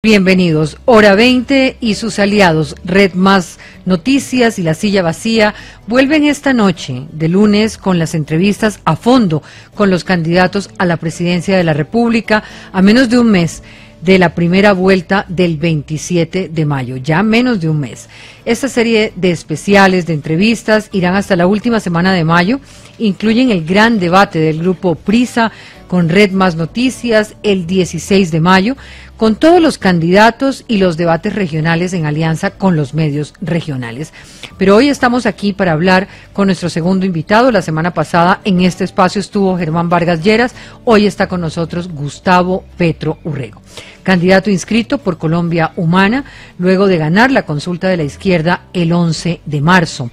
Bienvenidos. Hora 20 y sus aliados, Red Más Noticias y La Silla Vacía, vuelven esta noche de lunes con las entrevistas a fondo con los candidatos a la presidencia de la República a menos de un mes de la primera vuelta del 27 de mayo, ya menos de un mes. Esta serie de especiales, de entrevistas, irán hasta la última semana de mayo, incluyen el gran debate del grupo Prisa con Red Más Noticias el 16 de mayo, con todos los candidatos y los debates regionales en alianza con los medios regionales. Pero hoy estamos aquí para hablar con nuestro segundo invitado. La semana pasada en este espacio estuvo Germán Vargas Lleras, hoy está con nosotros Gustavo Petro Urrego, candidato inscrito por Colombia Humana, luego de ganar la consulta de la izquierda el 11 de marzo.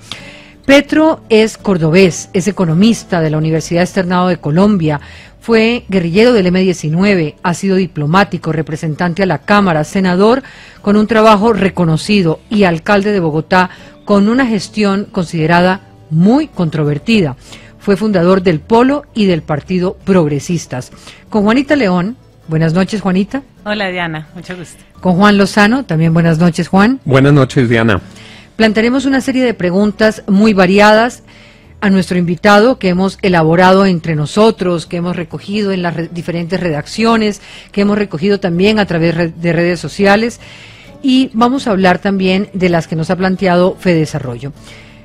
Petro es cordobés, es economista de la Universidad Externado de Colombia, fue guerrillero del M-19, ha sido diplomático, representante a la Cámara, senador con un trabajo reconocido y alcalde de Bogotá con una gestión considerada muy controvertida. Fue fundador del Polo y del Partido Progresistas. Con Juanita León, buenas noches, Juanita. Hola, Diana, mucho gusto. Con Juan Lozano, también buenas noches, Juan. Buenas noches, Diana. Plantearemos una serie de preguntas muy variadas a nuestro invitado que hemos elaborado entre nosotros, que hemos recogido en las diferentes redacciones, que hemos recogido también a través de redes sociales, y vamos a hablar también de las que nos ha planteado FEDesarrollo.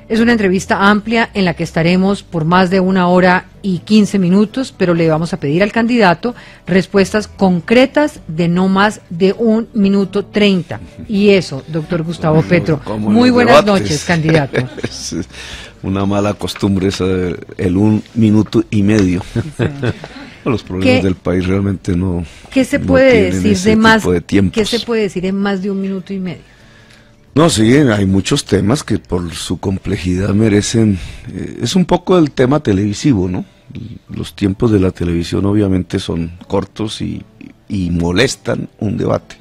Es una entrevista amplia en la que estaremos por más de 1 hora y 15 minutos, pero le vamos a pedir al candidato respuestas concretas de no más de 1 minuto 30. Y eso, doctor Gustavo Petro. Muy buenas noches, candidato. Es una mala costumbre esa el 1 minuto y medio. Sí. Los problemas del país realmente no. ¿Qué se puede decir de más? ¿Qué se puede decir en más de 1 minuto y medio? No, sí, hay muchos temas que por su complejidad merecen, es un poco el tema televisivo, ¿no? Los tiempos de la televisión obviamente son cortos y molestan un debate.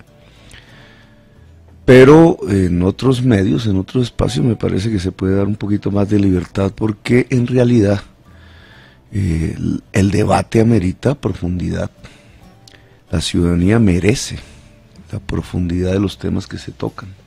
Pero en otros medios, en otros espacios, me parece que se puede dar un poquito más de libertad porque en realidad el debate amerita profundidad. La ciudadanía merece la profundidad de los temas que se tocan.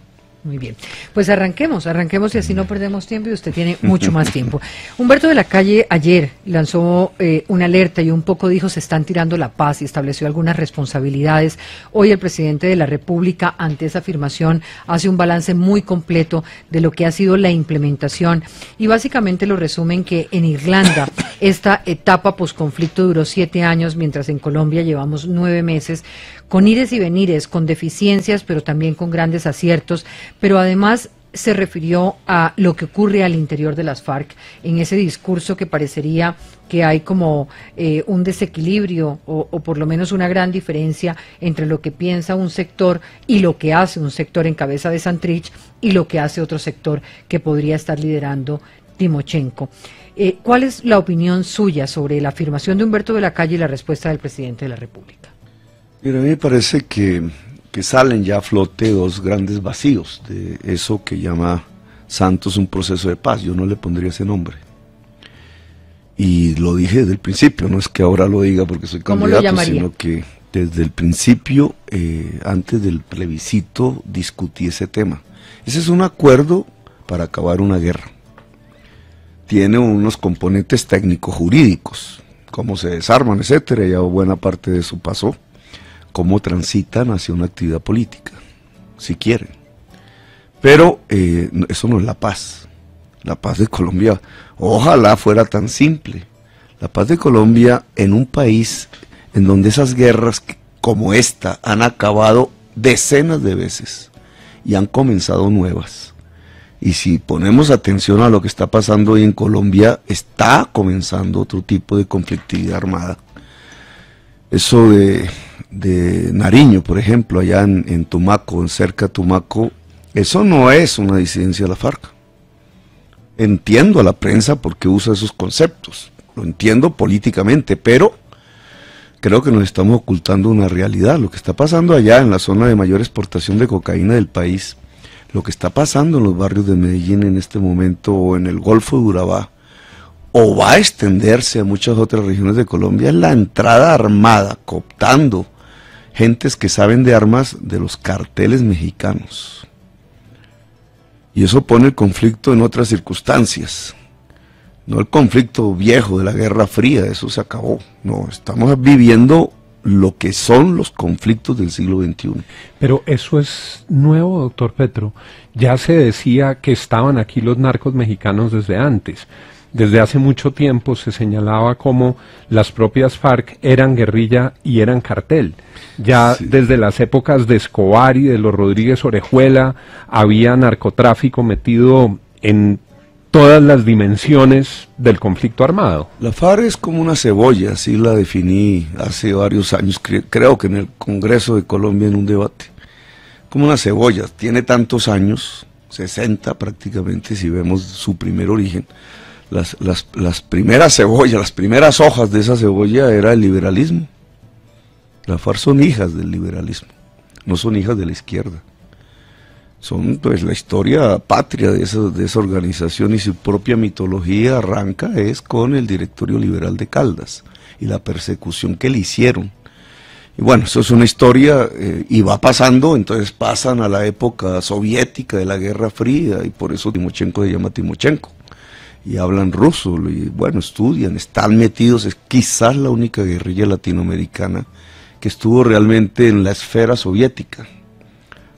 Muy bien, pues arranquemos y así no perdemos tiempo y usted tiene mucho más tiempo. Humberto de la Calle ayer lanzó una alerta y un poco dijo se están tirando la paz y estableció algunas responsabilidades. Hoy el presidente de la República ante esa afirmación hace un balance muy completo de lo que ha sido la implementación y básicamente lo resumen que en Irlanda esta etapa posconflicto duró 7 años mientras en Colombia llevamos 9 meses con ires y venires, con deficiencias pero también con grandes aciertos. Pero además se refirió a lo que ocurre al interior de las FARC, en ese discurso que parecería que hay como un desequilibrio o por lo menos una gran diferencia entre lo que piensa un sector y lo que hace un sector en cabeza de Santrich y lo que hace otro sector que podría estar liderando Timochenko. ¿Cuál es la opinión suya sobre la afirmación de Humberto de la Calle y la respuesta del presidente de la República? Mira, a mí me parece que salen ya a flote 2 grandes vacíos de eso que llama Santos un proceso de paz. Yo no le pondría ese nombre. Y lo dije desde el principio, no es que ahora lo diga porque soy candidato, sino que desde el principio, antes del plebiscito, discutí ese tema. Ese es un acuerdo para acabar una guerra. Tiene unos componentes técnico-jurídicos, cómo se desarman, etcétera, ya buena parte de eso pasó. Cómo transitan hacia una actividad política, si quieren. Pero eso no es la paz. La paz de Colombia, ojalá fuera tan simple. La paz de Colombia en un país en donde esas guerras como esta han acabado decenas de veces y han comenzado nuevas. Y si ponemos atención a lo que está pasando hoy en Colombia, está comenzando otro tipo de conflictividad armada. Eso de Nariño, por ejemplo, allá en Tumaco, cerca de Tumaco, eso no es una disidencia de la FARC. Entiendo a la prensa porque usa esos conceptos, lo entiendo políticamente, pero creo que nos estamos ocultando una realidad. Lo que está pasando allá en la zona de mayor exportación de cocaína del país, lo que está pasando en los barrios de Medellín en este momento o en el Golfo de Urabá, o va a extenderse a muchas otras regiones de Colombia, es la entrada armada, cooptando gentes que saben de armas de los carteles mexicanos. Y eso pone el conflicto en otras circunstancias. No el conflicto viejo de la Guerra Fría, eso se acabó. No, estamos viviendo lo que son los conflictos del siglo XXI. Pero eso es nuevo, doctor Petro. Ya se decía que estaban aquí los narcos mexicanos desde antes. Desde hace mucho tiempo se señalaba como las propias FARC eran guerrilla y eran cartel. Ya sí, desde las épocas de Escobar y de los Rodríguez Orejuela había narcotráfico metido en todas las dimensiones del conflicto armado. La FARC es como una cebolla, así la definí hace varios años, creo que en el Congreso de Colombia en un debate. Como una cebolla, tiene tantos años, 60 prácticamente, si vemos su primer origen. Las primeras cebollas, las primeras hojas de esa cebolla era el liberalismo. La FARC son hijas del liberalismo, no son hijas de la izquierda. Son pues la historia patria de esa organización, y su propia mitología arranca es con el Directorio Liberal de Caldas y la persecución que le hicieron. Y bueno, eso es una historia y va pasando, entonces pasan a la época soviética de la Guerra Fría, y por eso Timochenko se llama Timochenko. Y hablan ruso, y bueno, estudian, están metidos, es quizás la única guerrilla latinoamericana que estuvo realmente en la esfera soviética.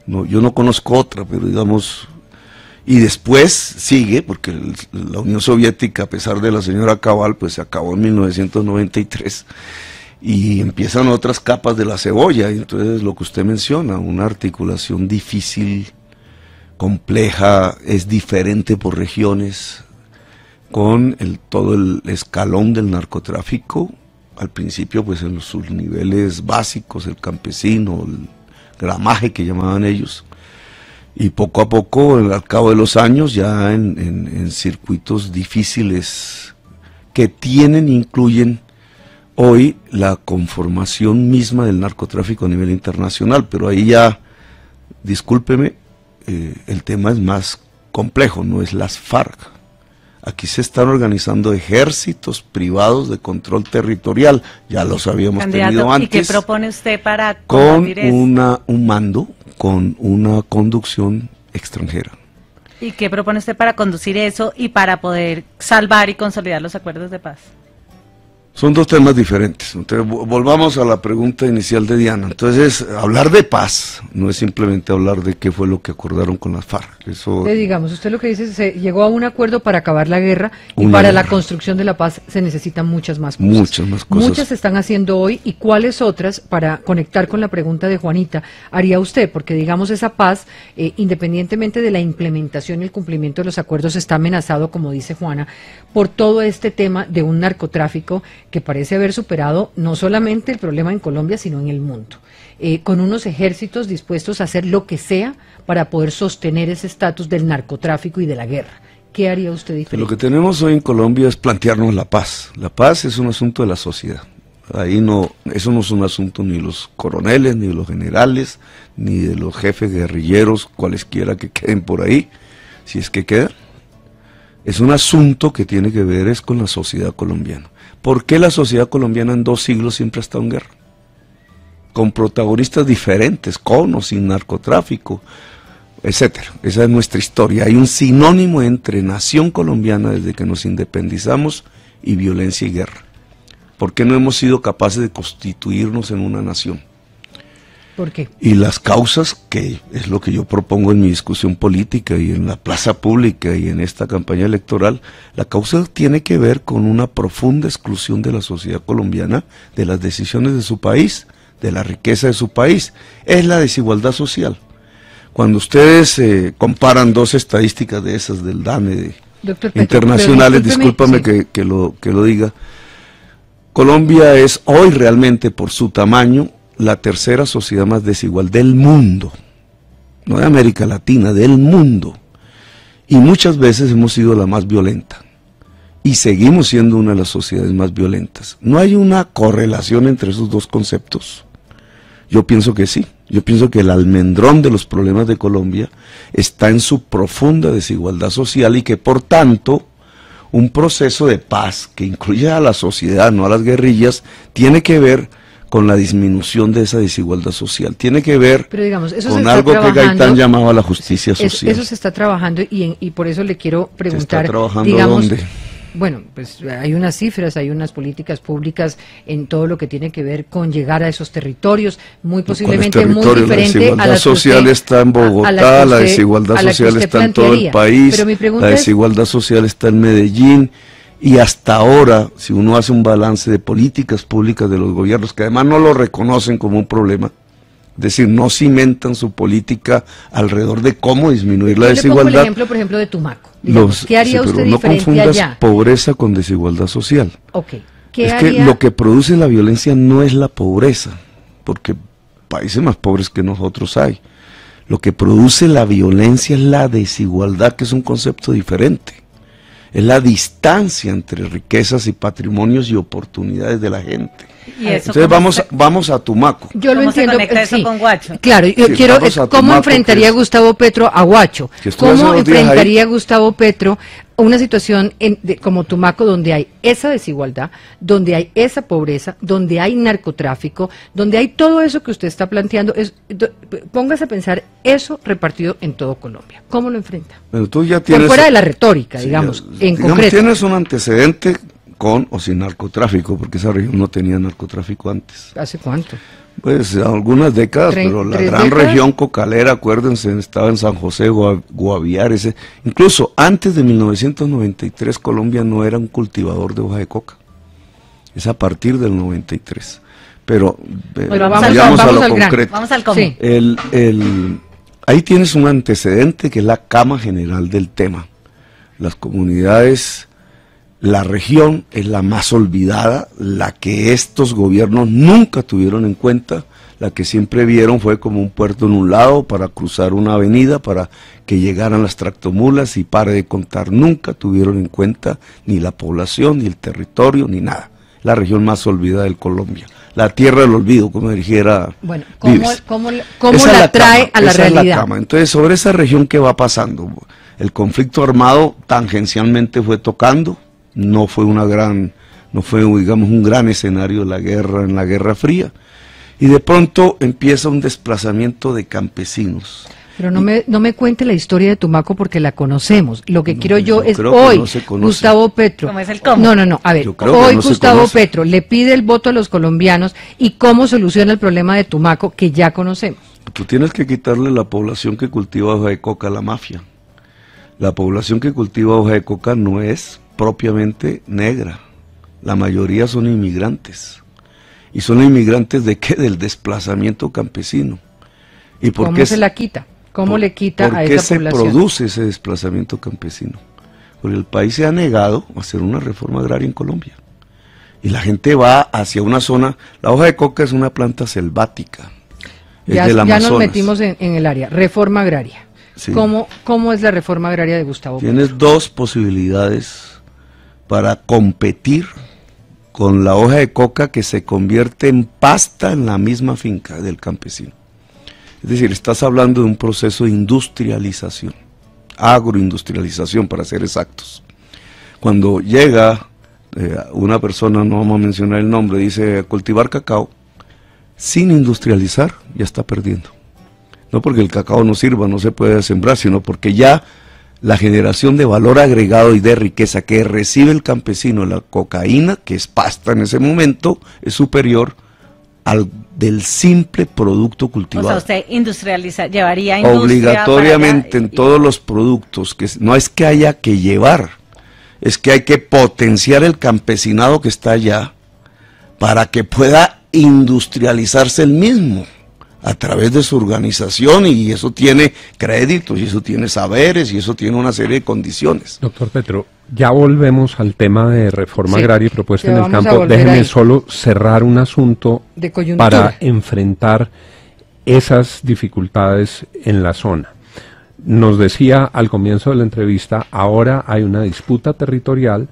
No, yo no conozco otra, pero digamos, y después sigue, porque la Unión Soviética, a pesar de la señora Cabal, pues se acabó en 1993, y empiezan otras capas de la cebolla, y entonces lo que usted menciona, una articulación difícil, compleja, es diferente por regiones, con todo el escalón del narcotráfico, al principio pues en sus niveles básicos, el campesino, el gramaje que llamaban ellos, y poco a poco, al cabo de los años, ya en circuitos difíciles que incluyen hoy la conformación misma del narcotráfico a nivel internacional, pero ahí ya, discúlpeme, el tema es más complejo, no es las FARC. Aquí se están organizando ejércitos privados de control territorial, ya los habíamos tenido antes. ¿Y qué propone usted para con un mando, con una conducción extranjera? ¿Y qué propone usted para conducir eso y para poder salvar y consolidar los acuerdos de paz? Son dos temas diferentes. Entonces, volvamos a la pregunta inicial de Diana. Entonces, hablar de paz no es simplemente hablar de qué fue lo que acordaron con las FARC. Eso, digamos, usted lo que dice es que se llegó a un acuerdo para acabar la guerra, y para la construcción de la paz se necesitan muchas más cosas. Muchas más cosas. Muchas se están haciendo hoy, y cuáles otras, para conectar con la pregunta de Juanita, haría usted, porque digamos esa paz, independientemente de la implementación y el cumplimiento de los acuerdos, está amenazado, como dice Juana, por todo este tema de un narcotráfico que parece haber superado no solamente el problema en Colombia, sino en el mundo, con unos ejércitos dispuestos a hacer lo que sea para poder sostener ese estatus del narcotráfico y de la guerra. ¿Qué haría usted diferente? Lo que tenemos hoy en Colombia es plantearnos la paz. La paz es un asunto de la sociedad. Ahí no, eso no es un asunto ni de los coroneles, ni de los generales, ni de los jefes guerrilleros, cualesquiera que queden por ahí, si es que quedan. Es un asunto que tiene que ver es con la sociedad colombiana. ¿Por qué la sociedad colombiana en 2 siglos siempre ha estado en guerra? Con protagonistas diferentes, con o sin narcotráfico, etcétera. Esa es nuestra historia. Hay un sinónimo entre nación colombiana desde que nos independizamos y violencia y guerra. ¿Por qué no hemos sido capaces de constituirnos en una nación? ¿Por qué? Y las causas, que es lo que yo propongo en mi discusión política y en la plaza pública y en esta campaña electoral, la causa tiene que ver con una profunda exclusión de la sociedad colombiana de las decisiones de su país, de la riqueza de su país. Es la desigualdad social. Cuando ustedes comparan 2 estadísticas de esas del DANE internacionales, discúlpame sí, que lo diga, Colombia es hoy realmente por su tamaño la tercera sociedad más desigual del mundo, no de América Latina, del mundo, y muchas veces hemos sido la más violenta, y seguimos siendo una de las sociedades más violentas. ¿No hay una correlación entre esos dos conceptos? Yo pienso que sí. Yo pienso que el almendrón de los problemas de Colombia está en su profunda desigualdad social, y que por tanto un proceso de paz que incluya a la sociedad, no a las guerrillas, tiene que ver con la disminución de esa desigualdad social. Tiene que ver Pero digamos, eso se con está algo que trabajando, Gaitán llamaba la justicia social. Eso se está trabajando y por eso le quiero preguntar, ¿Se está trabajando digamos, dónde? bueno, pues hay unas cifras, hay unas políticas públicas en todo lo que tiene que ver con llegar a esos territorios, muy posiblemente muy diferente la a desigualdad social está en Bogotá, la desigualdad social está en todo el país, pero mi pregunta la es, desigualdad social está en Medellín, y hasta ahora, si uno hace un balance de políticas públicas de los gobiernos, que además no lo reconocen como un problema, es decir, no cimentan su política alrededor de cómo disminuir la yo le pongo desigualdad. el ejemplo de Tumaco. Digamos, ¿qué haría pero usted no diferente confundas allá? pobreza con desigualdad social. Okay. ¿Qué Es haría? que lo que produce la violencia no es la pobreza, porque países más pobres que nosotros hay. Lo que produce la violencia es la desigualdad, que es un concepto diferente. Es la distancia entre riquezas y patrimonios y oportunidades de la gente. ¿Y eso Entonces vamos a Tumaco. Yo lo ¿Cómo se entiendo. conecta eso con Guacho? Claro, yo Sí, quiero, vamos a ¿cómo Tumaco, enfrentaría que es- Gustavo Petro a Guacho? Que estuve hace ¿Cómo unos días enfrentaría ahí. Gustavo Petro una situación como Tumaco, donde hay esa desigualdad, donde hay esa pobreza, donde hay narcotráfico, donde hay todo eso que usted está planteando? Póngase a pensar eso repartido en todo Colombia. ¿Cómo lo enfrenta? Pero tú ya Por tienes, fuera de la retórica, sí, digamos, ya- en digamos, concreto. tienes un antecedente con o sin narcotráfico, porque esa región no tenía narcotráfico antes. ¿Hace cuánto? Pues algunas décadas, pero la ¿Tres gran décadas? región cocalera, acuérdense, estaba en San José, Guaviare. Incluso antes de 1993, Colombia no era un cultivador de hoja de coca. Es a partir del 93. Pero Bueno, vayamos a vamos lo al grano. concreto. Vamos al cómo. Sí. Ahí tienes un antecedente que es la cama general del tema. Las comunidades, la región es la más olvidada, la que estos gobiernos nunca tuvieron en cuenta, la que siempre vieron fue como un puerto en un lado para cruzar una avenida, para que llegaran las tractomulas y pare de contar. Nunca tuvieron en cuenta ni la población, ni el territorio, ni nada. La región más olvidada de Colombia. La tierra del olvido, como dijera Bueno, Vives. ¿cómo Esa es la trae cama, a la esa es realidad? cama. Entonces, sobre esa región, ¿qué va pasando? El conflicto armado tangencialmente fue tocando, no fue digamos, un gran escenario de la guerra en la Guerra Fría, y de pronto empieza un desplazamiento de campesinos. Pero no me cuente la historia de Tumaco porque la conocemos. Lo que quiero yo es creo que hoy, no se conoce. Gustavo Petro. ¿Cómo es el cómo? No, a ver, Yo creo que hoy no se Gustavo conoce. Petro le pide el voto a los colombianos y cómo soluciona el problema de Tumaco que ya conocemos. Tú tienes que quitarle la población que cultiva hoja de coca a la mafia. La población que cultiva hoja de coca no es propiamente negra. La mayoría son inmigrantes. ¿Y son inmigrantes de qué? Del desplazamiento campesino. ¿Y por ¿Cómo qué se la quita? ¿Cómo le quita ¿Por a qué esa se población? produce ese desplazamiento campesino? Porque el país se ha negado a hacer una reforma agraria en Colombia. Y la gente va hacia una zona. La hoja de coca es una planta selvática. Es Ya, del ya Amazonas. nos metimos en el área. Reforma agraria. Sí. ¿Cómo es la reforma agraria de Gustavo Petro? Tienes dos posibilidades para competir con la hoja de coca que se convierte en pasta en la misma finca del campesino. Es decir, estás hablando de un proceso de industrialización, agroindustrialización para ser exactos. Cuando llega una persona, no vamos a mencionar el nombre, dice cultivar cacao, sin industrializar ya está perdiendo. No porque el cacao no sirva, no se puede sembrar, sino porque ya la generación de valor agregado y de riqueza que recibe el campesino, la cocaína, que es pasta en ese momento, es superior al del simple producto O cultivado. sea, usted llevaría industria Obligatoriamente para allá en todos los productos, que no es que haya que llevar, es que hay que potenciar el campesinado que está allá para que pueda industrializarse el mismo a través de su organización, y eso tiene créditos, y eso tiene saberes, y eso tiene una serie de condiciones. Doctor Petro, ya volvemos al tema de reforma Sí, agraria y propuesta ya en el vamos a campo. volver Déjeme ahí. solo cerrar un asunto De coyuntura. para enfrentar esas dificultades en la zona. Nos decía al comienzo de la entrevista, ahora hay una disputa territorial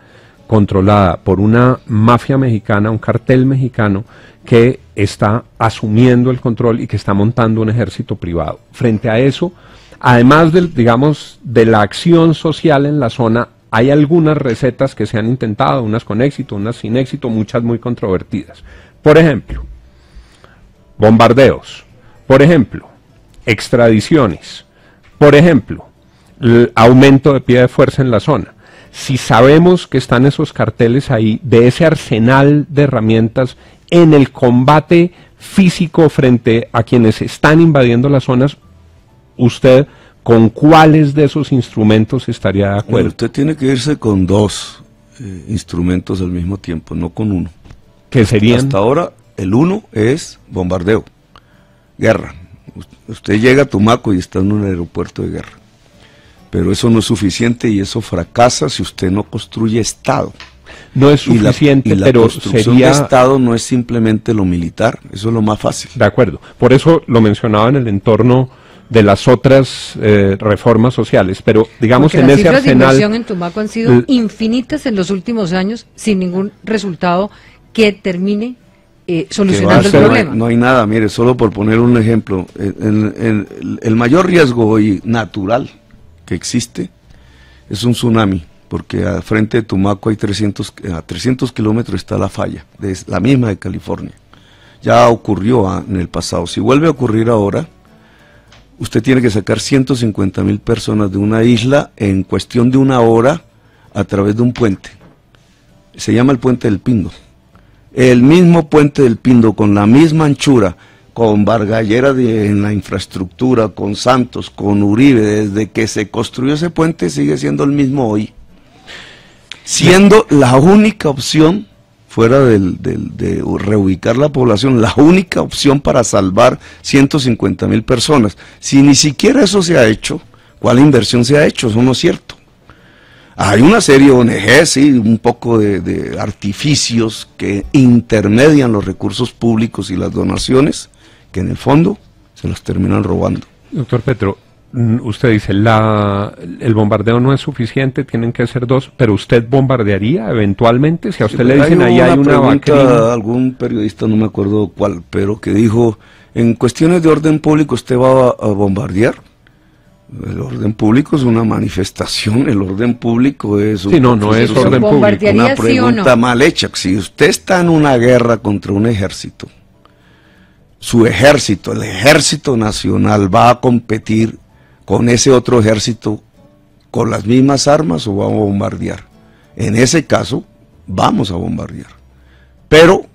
controlada por una mafia mexicana, un cartel mexicano que está asumiendo el control y que está montando un ejército privado. Frente a eso, además de la acción social en la zona, hay algunas recetas que se han intentado, unas con éxito, unas sin éxito, muchas muy controvertidas. Por ejemplo, bombardeos, por ejemplo, extradiciones, por ejemplo, el aumento de pie de fuerza en la zona. Si sabemos que están esos carteles ahí, de ese arsenal de herramientas en el combate físico frente a quienes están invadiendo las zonas, ¿usted con cuáles de esos instrumentos estaría de acuerdo? Usted tiene que irse con dos instrumentos al mismo tiempo, no con uno. ¿Qué serían? Hasta ahora, el uno es bombardeo, guerra. Usted llega a Tumaco y está en un aeropuerto de guerra. Pero eso no es suficiente y eso fracasa si usted no construye Estado. No es suficiente, y la pero construcción sería... de Estado no es simplemente lo militar, eso es lo más fácil. De acuerdo, por eso lo mencionaba en el entorno de las otras reformas sociales, pero digamos porque en ese las cifras arsenal... de inversión en Tumaco han sido infinitas en los últimos años sin ningún resultado que termine solucionando el problema. No hay nada, mire, solo por poner un ejemplo, el mayor riesgo hoy natural que existe es un tsunami, porque al frente de Tumaco hay 300 kilómetros está la falla, es la misma de California. Ya ocurrió en el pasado. Si vuelve a ocurrir ahora, usted tiene que sacar 150.000 personas de una isla en cuestión de una hora a través de un puente. Se llama el Puente del Pindo. El mismo Puente del Pindo, con la misma anchura, con Bargallera en la infraestructura, con Santos, con Uribe, desde que se construyó ese puente sigue siendo el mismo hoy. Siendo la única opción, fuera de reubicar la población, la única opción para salvar 150.000 personas. Si ni siquiera eso se ha hecho, ¿cuál inversión se ha hecho? Eso no es cierto. Hay una serie de ONG, sí, un poco de artificios que intermedian los recursos públicos y las donaciones, que en el fondo se los terminan robando. Doctor Petro, usted dice, el bombardeo no es suficiente, tienen que ser dos, pero ¿usted bombardearía eventualmente? Si a usted le dicen ahí hay una vaquerina. Algún periodista, no me acuerdo cuál, pero que dijo, en cuestiones de orden público usted va a bombardear. El orden público es una manifestación, el orden público es... Sí, no es orden público. Una pregunta mal hecha. Si usted está en una guerra contra un ejército, su ejército, el ejército nacional, ¿va a competir con ese otro ejército con las mismas armas o vamos a bombardear? En ese caso, vamos a bombardear, pero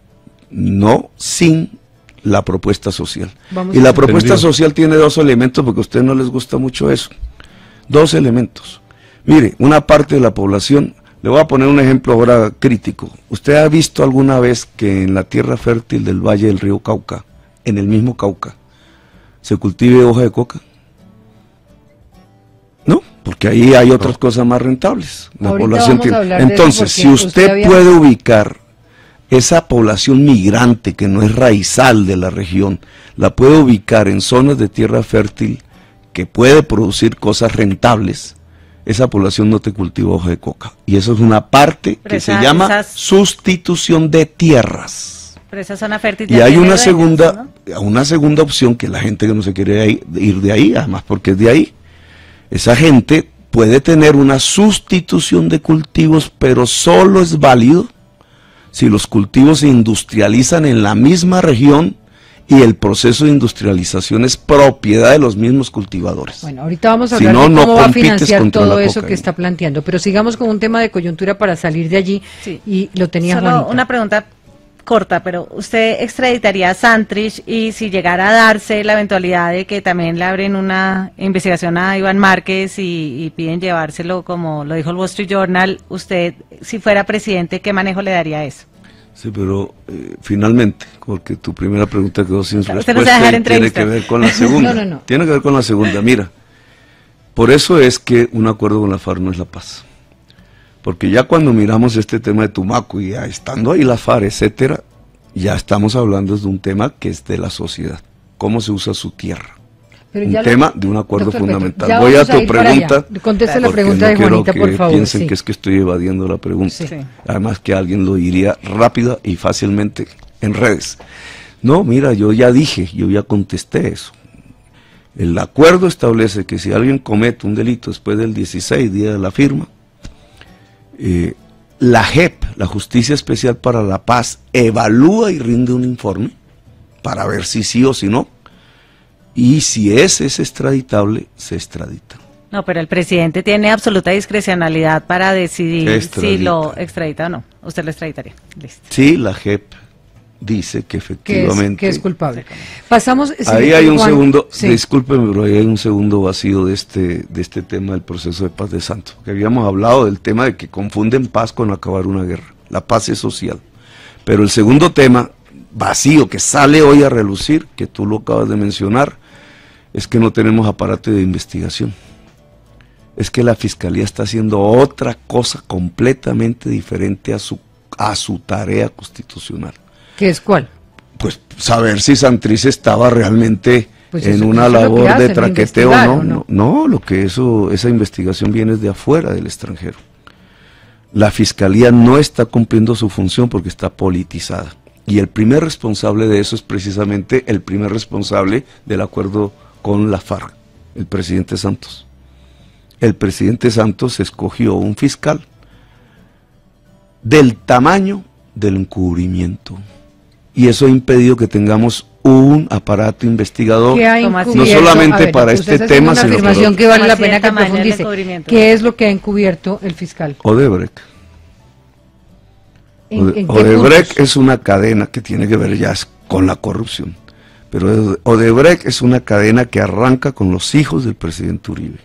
no sin la propuesta social. Y la propuesta social tiene dos elementos, porque a ustedes no les gusta mucho eso. Dos elementos. Mire, una parte de la población, le voy a poner un ejemplo ahora crítico. ¿Usted ha visto alguna vez que en la tierra fértil del valle del río Cauca, en el mismo Cauca, se cultive hoja de coca? No, porque ahí hay otras cosas más rentables. La población tiene. Entonces, si usted puede ubicar esa población migrante que no es raizal de la región, la puede ubicar en zonas de tierra fértil que puede producir cosas rentables, esa población no te cultiva hoja de coca. Y eso es una parte que se llama sustitución de tierras. Pero esa zona fértil y hay una segunda opción, que la gente que no se quiere ir de ahí, además porque es de ahí, esa gente puede tener una sustitución de cultivos, pero solo es válido si los cultivos se industrializan en la misma región y el proceso de industrialización es propiedad de los mismos cultivadores. Bueno, ahorita vamos a hablar de cómo va a financiar todo eso que está planteando, pero sigamos con un tema de coyuntura para salir de allí. Sí. Y lo tenía Solo Juanita. Una pregunta corta, pero ¿usted extraditaría a Santrich y si llegara a darse la eventualidad de que también le abren una investigación a Iván Márquez y piden llevárselo, como lo dijo el Wall Street Journal, usted, si fuera presidente, ¿qué manejo le daría a eso? Sí, pero finalmente, porque tu primera pregunta quedó sin respuesta, no se va a dejar tiene que ver con la segunda. No. Tiene que ver con la segunda. Mira, por eso es que un acuerdo con la FARC no es la paz. Porque ya cuando miramos este tema de Tumaco y ya estando ahí la FARC, etcétera, ya estamos hablando de un tema que es de la sociedad. ¿Cómo se usa su tierra? Un tema de un acuerdo fundamental. Voy a tu pregunta. Conteste la pregunta de Juanita, por favor. Piensen que es que estoy evadiendo la pregunta. Sí. Además que alguien lo diría rápida y fácilmente en redes. No, mira, yo ya dije, yo ya contesté eso. El acuerdo establece que si alguien comete un delito después del 16 día de la firma, la JEP, la Justicia Especial para la Paz, evalúa y rinde un informe para ver si sí o si no. Y si es extraditable, se extradita. No, pero el presidente tiene absoluta discrecionalidad para decidir si lo extradita o no. Usted lo extraditaría. Listo. Sí, la JEP dice que efectivamente... Que es culpable. Pasamos... Ahí hay un Juan, segundo, sí. discúlpeme, pero ahí hay un segundo vacío de este tema del proceso de paz de Santos. Que habíamos hablado del tema de que confunden paz con acabar una guerra. La paz es social. Pero el segundo tema, vacío, que sale hoy a relucir, que tú lo acabas de mencionar, es que no tenemos aparato de investigación. Es que la Fiscalía está haciendo otra cosa completamente diferente a su tarea constitucional. ¿Qué es cuál? Pues saber si Santrich estaba realmente pues en una labor de traqueteo o no. No, lo que esa investigación viene de afuera del extranjero. La Fiscalía no está cumpliendo su función porque está politizada. Y el primer responsable de eso es precisamente el primer responsable del acuerdo con la FARC, el presidente Santos. El presidente Santos escogió un fiscal del tamaño del encubrimiento. Y eso ha impedido que tengamos un aparato investigador, no solamente para este tema, sino para afirmación que vale la pena que profundice. ¿Qué es lo que ha encubierto el fiscal? Odebrecht. Odebrecht es una cadena que tiene que ver ya con la corrupción. Pero Odebrecht es una cadena que arranca con los hijos del presidente Uribe.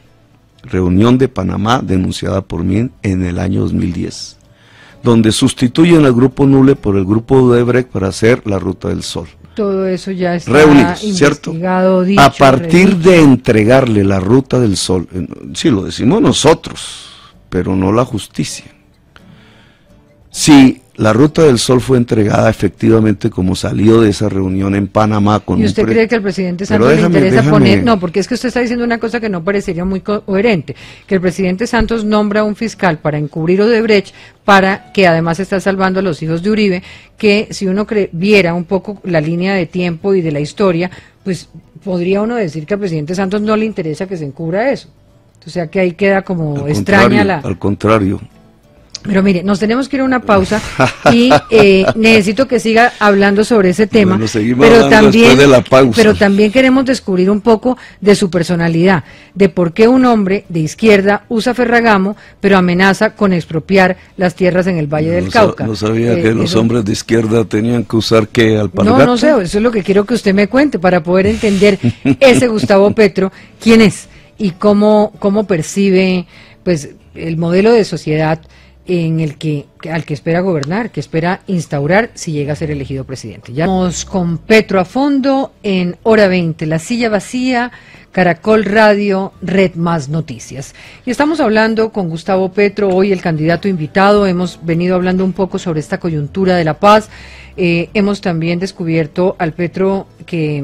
Reunión de Panamá denunciada por mí en el año 2010, donde sustituyen al grupo Nule por el grupo Odebrecht para hacer la Ruta del Sol. Todo eso ya está reunidos, ¿cierto? Dicho, a partir de entregarle la Ruta del Sol, sí lo decimos nosotros, pero no la justicia. Sí, la Ruta del Sol fue entregada efectivamente como salió de esa reunión en Panamá con ¿Y usted cree que al presidente Santos le interesa poner? No, porque es que usted está diciendo una cosa que no parecería muy coherente, que el presidente Santos nombra a un fiscal para encubrir Odebrecht, para que además está salvando a los hijos de Uribe, que si uno viera un poco la línea de tiempo y de la historia, pues podría uno decir que al presidente Santos no le interesa que se encubra eso. O sea que ahí queda como extraña la... Al contrario. Pero mire, nos tenemos que ir a una pausa y necesito que siga hablando sobre ese tema, bueno, pero también queremos descubrir un poco de su personalidad, de por qué un hombre de izquierda usa Ferragamo, pero amenaza con expropiar las tierras en el Valle del Cauca. No sabía que los hombres de izquierda tenían que usar ¿qué? Alpargatas. No sé, eso es lo que quiero que usted me cuente para poder entender ese Gustavo Petro, quién es y cómo percibe pues el modelo de sociedad en el al que espera gobernar, que espera instaurar si llega a ser elegido presidente. Ya vamos con Petro a fondo en Hora 20, La Silla Vacía, Caracol Radio, Red Más Noticias. Y estamos hablando con Gustavo Petro, hoy el candidato invitado. Hemos venido hablando un poco sobre esta coyuntura de la paz. Hemos también descubierto al Petro que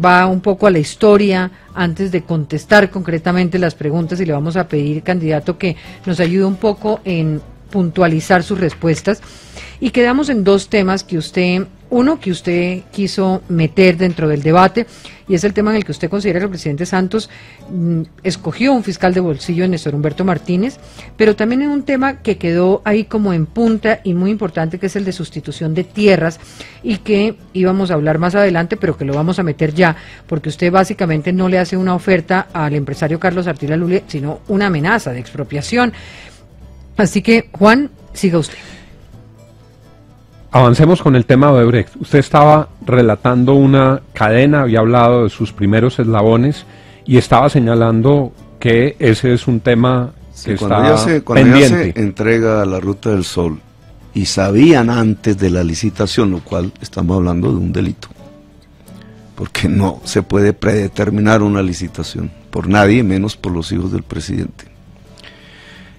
va un poco a la historia antes de contestar concretamente las preguntas, y le vamos a pedir, candidato, que nos ayude un poco en puntualizar sus respuestas. Y quedamos en dos temas que usted quiso meter dentro del debate, y es el tema en el que usted considera que el presidente Santos escogió un fiscal de bolsillo en Néstor Humberto Martínez, pero también en un tema que quedó ahí como en punta y muy importante, que es el de sustitución de tierras, y que íbamos a hablar más adelante, pero que lo vamos a meter ya, porque usted básicamente no le hace una oferta al empresario Carlos Artila Lule, sino una amenaza de expropiación. Así que, Juan, siga usted. Avancemos con el tema de Odebrecht. Usted estaba relatando una cadena, había hablado de sus primeros eslabones y estaba señalando que ese es un tema que está pendiente. Cuando ya se entrega la Ruta del Sol y sabían antes de la licitación, lo cual estamos hablando de un delito, porque no se puede predeterminar una licitación por nadie, menos por los hijos del presidente.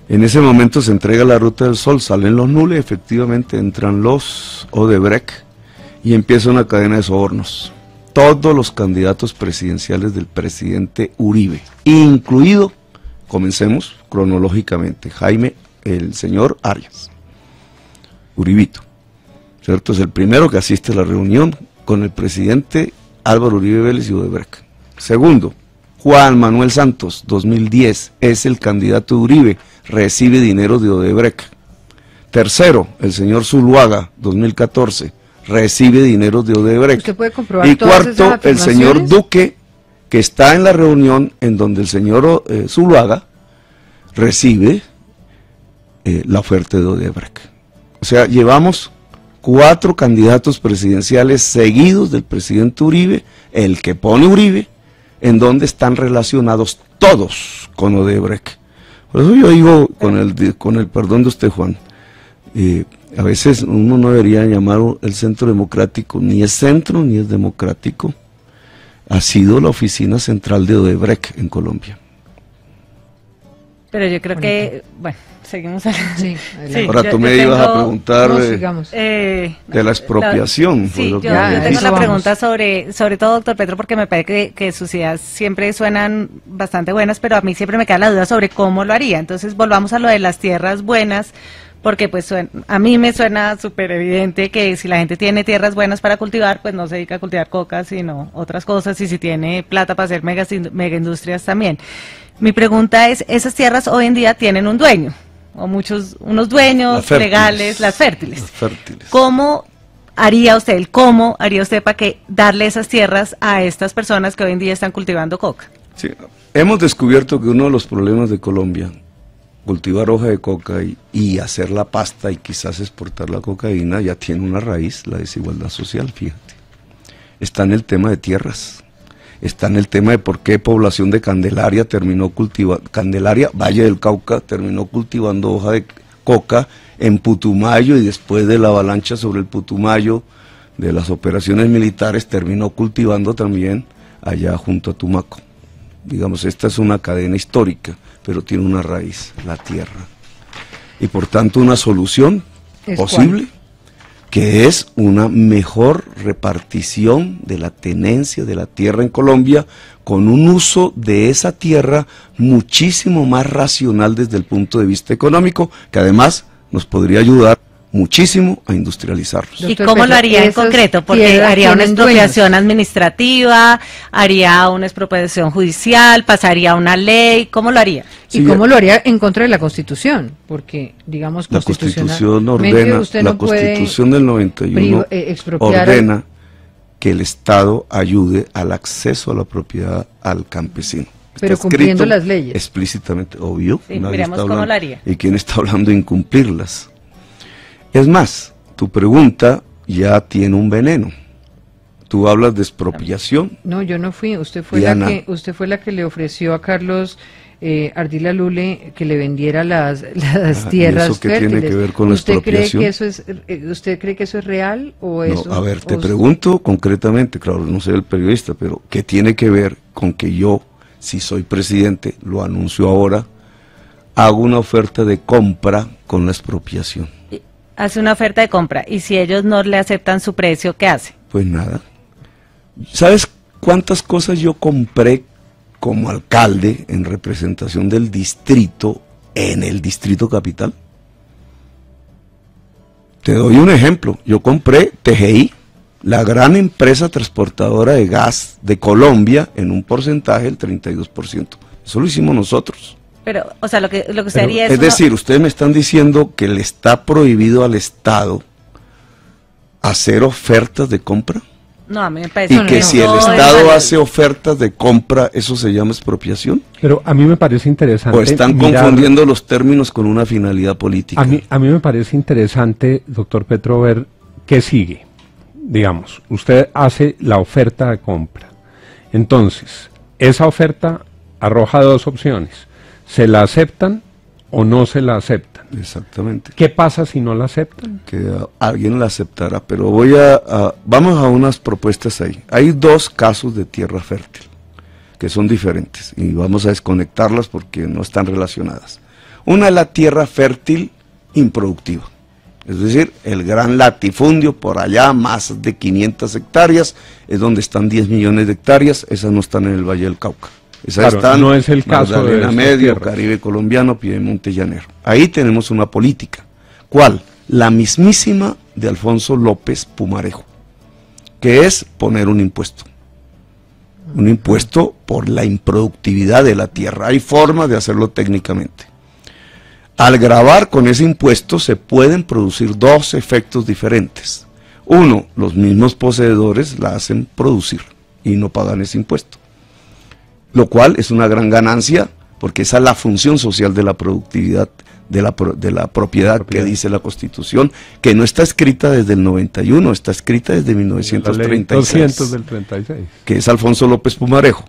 En ese momento se entrega la Ruta del Sol, salen los Nule, efectivamente entran los Odebrecht y empieza una cadena de sobornos. Todos los candidatos presidenciales del presidente Uribe, incluido, comencemos cronológicamente, el señor Arias, Uribito, ¿cierto? Es el primero que asiste a la reunión con el presidente Álvaro Uribe Vélez y Odebrecht. Segundo, Juan Manuel Santos, 2010, es el candidato de Uribe, recibe dinero de Odebrecht. Tercero, el señor Zuluaga, 2014, recibe dinero de Odebrecht. Usted puede comprobar Y todas cuarto, esas el señor afirmaciones. Duque, que está en la reunión en donde el señor Zuluaga recibe la oferta de Odebrecht. O sea, llevamos 4 candidatos presidenciales seguidos del presidente Uribe, el que pone Uribe, en donde están relacionados todos con Odebrecht. Por eso yo digo, con el perdón de usted, Juan, a veces uno no debería llamar el Centro Democrático, ni es centro ni es democrático. Ha sido la oficina central de Odebrecht en Colombia. Pero yo creo que, bueno, seguimos hablando. Sí, adelante. Ahora tú yo me ibas a tengo- preguntar No, sigamos. de la expropiación. fue Sí, lo yo, que ya, me yo tengo dijiste. eso una vamos. pregunta sobre todo, doctor Petro, porque me parece que sus ideas siempre suenan bastante buenas, pero a mí siempre me queda la duda sobre cómo lo haría. Entonces, volvamos a lo de las tierras buenas, porque pues a mí me suena súper evidente que si la gente tiene tierras buenas para cultivar, pues no se dedica a cultivar coca, sino otras cosas, y si tiene plata para hacer mega industrias también. Mi pregunta es, ¿esas tierras hoy en día tienen un dueño? O unos dueños Las fértiles. legales, las fértiles. Las fértiles. ¿Cómo haría usted para que darle esas tierras a estas personas que hoy en día están cultivando coca? Sí, hemos descubierto que uno de los problemas de Colombia, cultivar hoja de coca y hacer la pasta y quizás exportar la cocaína, ya tiene una raíz, la desigualdad social, fíjate. Está en el tema de tierras, está en el tema de por qué población de Candelaria Valle del Cauca, terminó cultivando hoja de coca en Putumayo, y después de la avalancha sobre el Putumayo, de las operaciones militares, terminó cultivando también allá junto a Tumaco. Digamos, esta es una cadena histórica, pero tiene una raíz, la tierra. Y por tanto una solución ¿Es posible, que es una mejor repartición de la tenencia de la tierra en Colombia, con un uso de esa tierra muchísimo más racional desde el punto de vista económico, que además nos podría ayudar muchísimo a industrializarlos. ¿Y Doctor cómo Petro, lo haría en esas concreto? Porque tierras haría una tienen expropiación administrativa, haría una expropiación judicial, pasaría una ley, ¿cómo lo haría? ¿Y Sí, cómo lo haría en contra de la Constitución? Porque, digamos, La Constitución constitucionalmente ordena, usted la no puede Constitución del 91 expropiar ordena que el Estado ayude al acceso a la propiedad al campesino. Está Pero cumpliendo escrito las leyes. Explícitamente, obvio. Sí, nadie miremos está cómo hablando. lo haría. ¿Y quién está hablando de incumplirlas? Es más, tu pregunta ya tiene un veneno. Tú hablas de expropiación. No, yo no fui. Usted fue Diana. usted fue la que le ofreció a Carlos Ardila Lule que le vendiera las tierras ¿y eso qué fértiles. tiene que ver con la ¿Usted cree expropiación? que eso es usted cree que eso es real o No, eso? a ver, te o- pregunto concretamente, claro, no soy el periodista, pero ¿qué tiene que ver con que yo, si soy presidente, lo anuncio ahora, hago una oferta de compra con la expropiación? Hace una oferta de compra y si ellos no le aceptan su precio, ¿qué hace? Pues nada. ¿Sabes cuántas cosas yo compré como alcalde en representación del distrito en el Distrito Capital? Te doy un ejemplo. Yo compré TGI, la gran empresa transportadora de gas de Colombia, en un porcentaje del 32%. Eso lo hicimos nosotros. Pero, o sea, lo que usted Pero, haría es decir, ustedes me están diciendo que le está prohibido al Estado hacer ofertas de compra. No, a mí me parece Y que si el no es Estado válido. hace ofertas de compra, ¿eso se llama expropiación? Pero a mí me parece interesante. ¿O están mirar- confundiendo los términos con una finalidad política? A mí me parece interesante, doctor Petro, ver qué sigue. Digamos, usted hace la oferta de compra. Entonces, esa oferta arroja dos opciones. ¿Se la aceptan o no se la aceptan? Exactamente. ¿Qué pasa si no la aceptan? Que alguien la aceptará, pero vamos a unas propuestas ahí. Hay dos casos de tierra fértil que son diferentes y vamos a desconectarlas porque no están relacionadas. Una es la tierra fértil improductiva, es decir, el gran latifundio por allá, más de 500 hectáreas, es donde están 10 millones de hectáreas, esas no están en el Valle del Cauca. Esas Claro, están no es el caso de Magdalena estas Medio, tierras. Caribe colombiano, Piedemonte llanero. Ahí tenemos una política. ¿Cuál? La mismísima de Alfonso López Pumarejo, que es poner un impuesto. Un impuesto por la improductividad de la tierra. Hay formas de hacerlo técnicamente. Al gravar con ese impuesto se pueden producir dos efectos diferentes. Uno, los mismos poseedores la hacen producir y no pagan ese impuesto, lo cual es una gran ganancia, porque esa es la función social de la productividad, de la propiedad que dice la Constitución, que no está escrita desde el 91, está escrita desde 1936, 200 del 36, que es Alfonso López Pumarejo.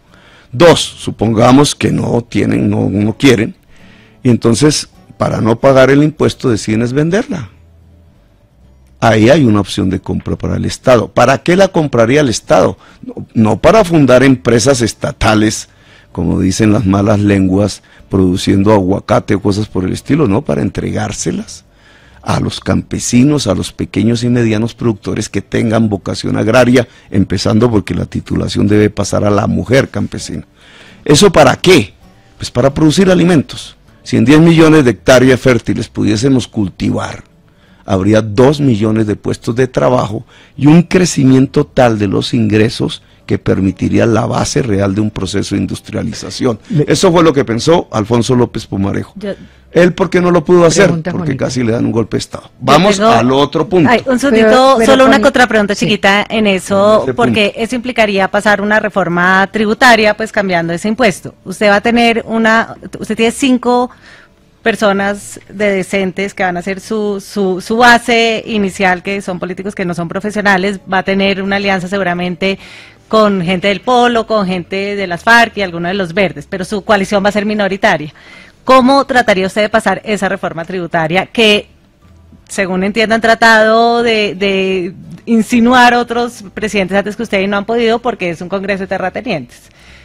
Dos, supongamos que no tienen, no quieren, y entonces para no pagar el impuesto deciden es venderla. Ahí hay una opción de compra para el Estado. ¿Para qué la compraría el Estado? No para fundar empresas estatales, como dicen las malas lenguas, produciendo aguacate o cosas por el estilo, no, para entregárselas a los campesinos, a los pequeños y medianos productores que tengan vocación agraria, empezando porque la titulación debe pasar a la mujer campesina. ¿Eso para qué? Pues para producir alimentos. Si en 10 millones de hectáreas fértiles pudiésemos cultivar, habría 2 millones de puestos de trabajo y un crecimiento tal de los ingresos que permitiría la base real de un proceso de industrialización. Eso fue lo que pensó Alfonso López Pumarejo. Él, ¿por qué no lo pudo hacer? Porque Juanita, casi le dan un golpe de Estado. Vamos al otro punto. Un segundito, Pero solo una con- contrapregunta chiquita en eso, porque eso implicaría pasar una reforma tributaria, pues cambiando ese impuesto. Usted va a tener usted tiene 5 personas decentes que van a hacer su base inicial, que son políticos que no son profesionales, va a tener una alianza seguramente con gente del Polo, con gente de las FARC y algunos de los verdes, pero su coalición va a ser minoritaria. ¿Cómo trataría usted de pasar esa reforma tributaria que, según entiendo, han tratado de insinuar otros presidentes antes que usted y no han podido porque es un congreso de terratenientes?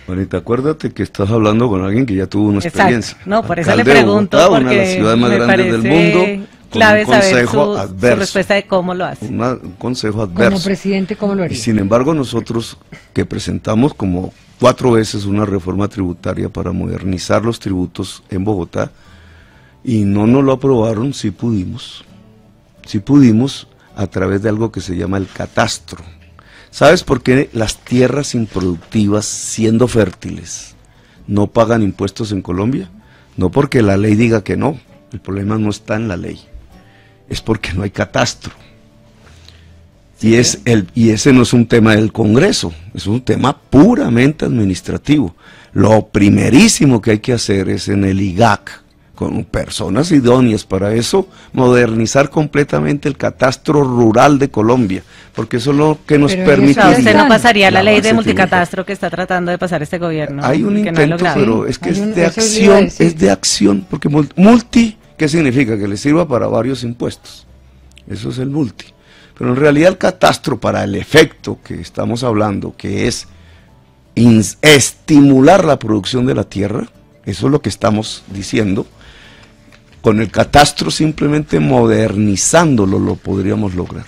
Juanita, acuérdate que estás hablando con alguien que ya tuvo una Exacto. experiencia. No, por eso Alcalde le de pregunto, Bogotá, una de las porque ciudades más me grandes del parece mundo, con clave un saber consejo su adverso. respuesta de cómo lo hace. Un consejo Como adverso. presidente, ¿cómo lo Y haría? sin embargo nosotros que presentamos como 4 veces una reforma tributaria para modernizar los tributos en Bogotá y no nos lo aprobaron, sí pudimos a través de algo que se llama el catastro. ¿Sabes por qué las tierras improductivas, siendo fértiles, no pagan impuestos en Colombia? No porque la ley diga que no, el problema no está en la ley, es porque no hay catastro. Y ese no es un tema del Congreso, es un tema puramente administrativo. Lo primerísimo que hay que hacer es en el IGAC, con personas idóneas para eso, modernizar completamente el catastro rural de Colombia, porque eso es lo que nos Pero permitiría. Usted no pasaría la ley de base multicatastro que está tratando de pasar este gobierno. Hay un que no ha intento, logrado. pero es que Hay es un- de eso le iba a acción, decir. es de acción, porque multi, ¿qué significa? Que le sirva para varios impuestos. Eso es el multi. Pero en realidad el catastro, para el efecto que estamos hablando, que es estimular la producción de la tierra, eso es lo que estamos diciendo, con el catastro simplemente modernizándolo lo podríamos lograr.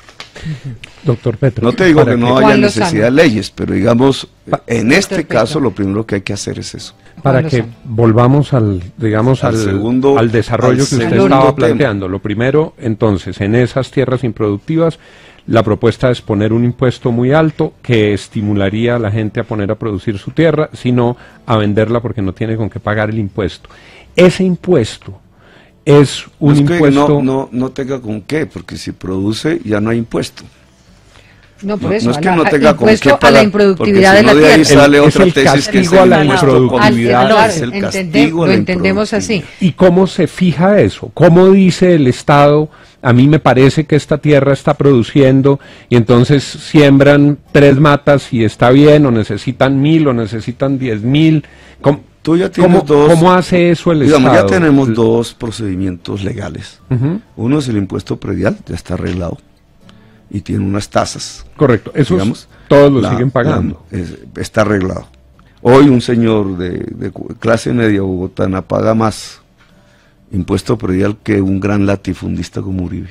Doctor Petro. No te digo para que no Juan haya Lozano. necesidad de leyes, pero digamos, en este Petro. caso lo primero que hay que hacer es eso. Para Juan que Lozano. volvamos al, digamos, Al segundo- al desarrollo al que usted segundo estaba tema. planteando. Lo primero, entonces, en esas tierras improductivas, la propuesta es poner un impuesto muy alto que estimularía a la gente a poner a producir su tierra, sino a venderla porque no tiene con qué pagar el impuesto. Ese impuesto es un No es que impuesto... no tenga con qué, porque si produce ya no hay impuesto. No, por No, eso, no es que a la- no tenga con impuesto qué a la pagar, improductividad porque de si la no de ahí tierra. sale Es otra el tesis que es castigo a el la impuesto improductividad. condicional, Claro, es el castigo a lo la entendemos así. improductividad. ¿Y cómo se fija eso? ¿Cómo dice el Estado, a mí me parece que esta tierra está produciendo y entonces siembran 3 matas y está bien, o necesitan 1000 o necesitan 10.000? Tú ya tienes ¿Cómo hace eso el digamos, Estado? ya tenemos 2 procedimientos legales. Ujú, Uno es el impuesto predial, ya está arreglado, y tiene unas tasas. correcto, eso Digamos, todos lo siguen pagando. Está arreglado. Hoy un señor de clase media bogotana paga más impuesto predial que un gran latifundista como Uribe.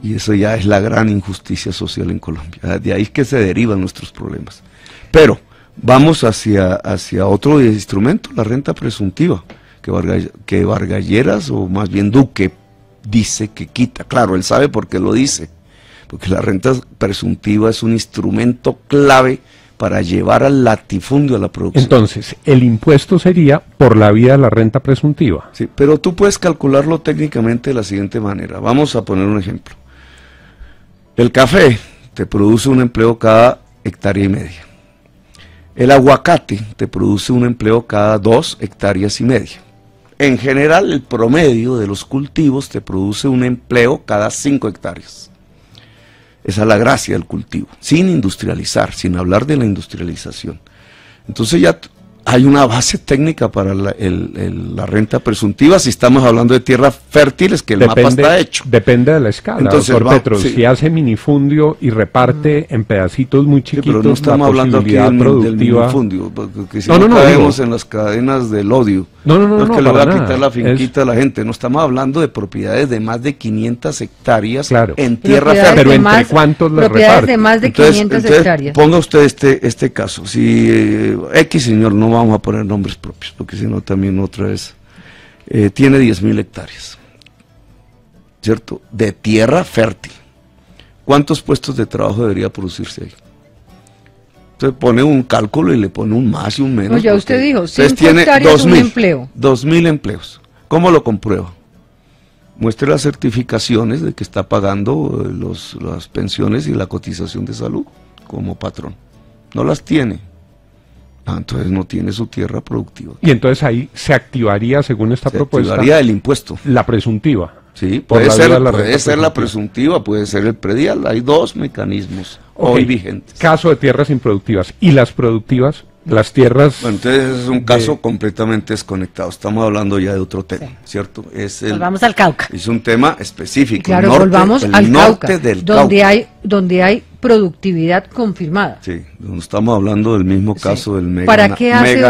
Y eso ya es la gran injusticia social en Colombia. De ahí es que se derivan nuestros problemas. Pero vamos hacia otro instrumento, la renta presuntiva, que Vargas Lleras, o más bien Duque, dice que quita. Claro, él sabe por qué lo dice, porque la renta presuntiva es un instrumento clave para llevar al latifundio a la producción. Entonces, el impuesto sería por la vía de la renta presuntiva. Sí, pero tú puedes calcularlo técnicamente de la siguiente manera. Vamos a poner un ejemplo. El café te produce un empleo cada hectárea y media. El aguacate te produce un empleo cada 2 hectáreas y media. En general, el promedio de los cultivos te produce un empleo cada 5 hectáreas. Esa es la gracia del cultivo, sin industrializar, sin hablar de la industrialización. Entonces ya hay una base técnica para la renta presuntiva si estamos hablando de tierras fértiles, que el mapa está hecho. Depende de la escala. Entonces, doctor Petro, sí. si hace minifundio y reparte en pedacitos muy chiquitos, Sí, pero no estamos hablando aquí del minifundio, porque si no caemos en las cadenas del odio. No es que le va a quitar la finquita a la gente, no estamos hablando de propiedades de más de 500 hectáreas en tierra fértil. Pero ¿entre cuántos le propiedades de más de 500 hectáreas. Ponga usted este caso, si X señor, no vamos a poner nombres propios, porque si no también otra vez, tiene 10.000 hectáreas, ¿cierto? De tierra fértil. ¿Cuántos puestos de trabajo debería producirse ahí? Usted pone un cálculo y le pone un más y un menos. No, ya usted dijo, 5 tiene hectáreas un empleo. 2.000 empleos. ¿Cómo lo comprueba? Muestre las certificaciones de que está pagando las pensiones y la cotización de salud como patrón. No las tiene. Entonces no tiene su tierra productiva. Y entonces ahí se activaría, según esta propuesta, activaría el impuesto. La presuntiva. Sí, puede ser la presuntiva, puede ser el predial. Hay 2 mecanismos hoy vigentes. Caso de tierras improductivas. ¿Y las productivas? Las tierras... Bueno, entonces es un caso completamente desconectado. Estamos hablando ya de otro tema, ¿cierto? Volvamos al Cauca. Es un tema específico. Claro, volvamos al Cauca, donde hay productividad confirmada. Sí, no estamos hablando del mismo caso del mega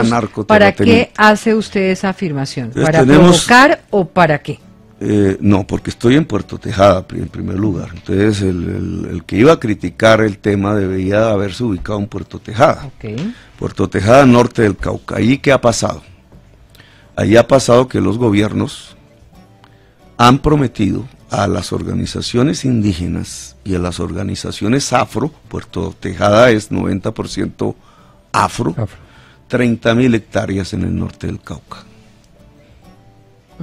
narcoterrateniente. ¿Para qué hace usted esa afirmación? Entonces, ¿Para provocar o para qué? No, porque estoy en Puerto Tejada, en primer lugar. Entonces, el que iba a criticar el tema debería haberse ubicado en Puerto Tejada. Okay. Puerto Tejada, norte del Cauca. ¿Allí qué ha pasado? Allí ha pasado que los gobiernos han prometido a las organizaciones indígenas y a las organizaciones afro, Puerto Tejada es 90% afro, 30.000 hectáreas en el norte del Cauca.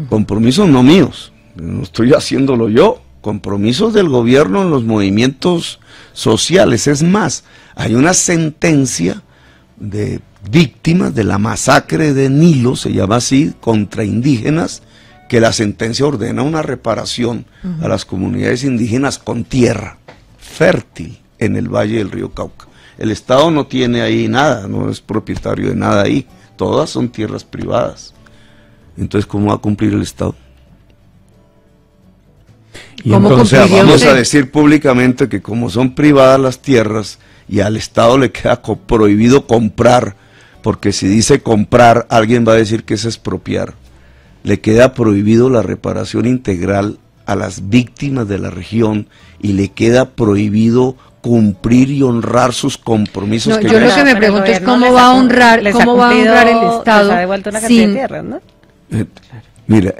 Compromisos no míos, no estoy haciéndolo yo, compromisos del gobierno en los movimientos sociales. Es más, hay una sentencia de víctimas de la masacre de Nilo, se llama así, contra indígenas, que la sentencia ordena una reparación a las comunidades indígenas con tierra fértil en el valle del río Cauca. El Estado no tiene ahí nada, no es propietario de nada ahí, todas son tierras privadas. Entonces, ¿cómo va a cumplir el Estado? Y entonces vamos a decir públicamente que como son privadas las tierras y al Estado le queda prohibido comprar, porque si dice comprar, alguien va a decir que es expropiar. Le queda prohibido la reparación integral a las víctimas de la región y le queda prohibido cumplir y honrar sus compromisos. No, yo lo que me pregunto es cómo va a honrar el Estado sin... tierras, ¿no? Mira,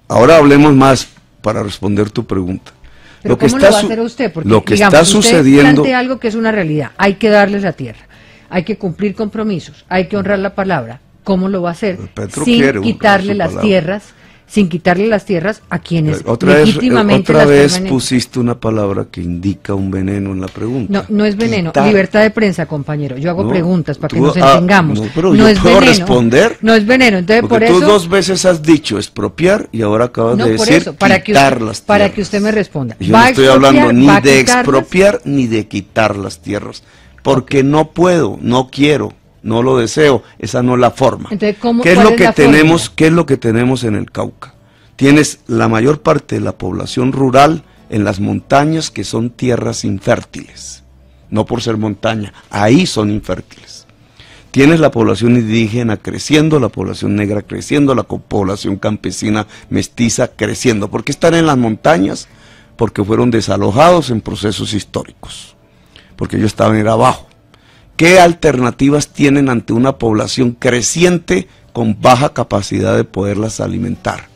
ahora hablemos más para responder tu pregunta. Pero ¿cómo lo va a hacer usted? Porque, lo que digamos, está sucediendo... Usted plantea algo que es una realidad. Hay que darles la tierra, hay que cumplir compromisos, hay que honrar la palabra. ¿Cómo lo va a hacer? Sin quitarle las tierras, sin quitarle las tierras a quienes legítimamente otra vez pusiste una palabra que indica un veneno en la pregunta. No, no es veneno. Libertad de prensa, compañero. Yo hago preguntas para que nos entendamos. Pero yo es puedo veneno, responder. No es veneno. Entonces, porque tú 2 veces has dicho expropiar y ahora acabas de decir quitar las tierras. Para que usted me responda. Yo no estoy hablando ni de expropiar ni de quitar las tierras. Porque no puedo, no quiero. No lo deseo, esa no es la forma. Entonces, ¿qué es lo que tenemos? ¿Qué es lo que tenemos en el Cauca? Tienes la mayor parte de la población rural en las montañas, que son tierras infértiles, no por ser montaña, ahí son infértiles. Tienes la población indígena creciendo, la población negra creciendo, la población campesina mestiza creciendo. ¿Por qué están en las montañas? Porque fueron desalojados en procesos históricos, porque ellos estaban abajo. ¿Qué alternativas tienen ante una población creciente con baja capacidad de poderlas alimentar?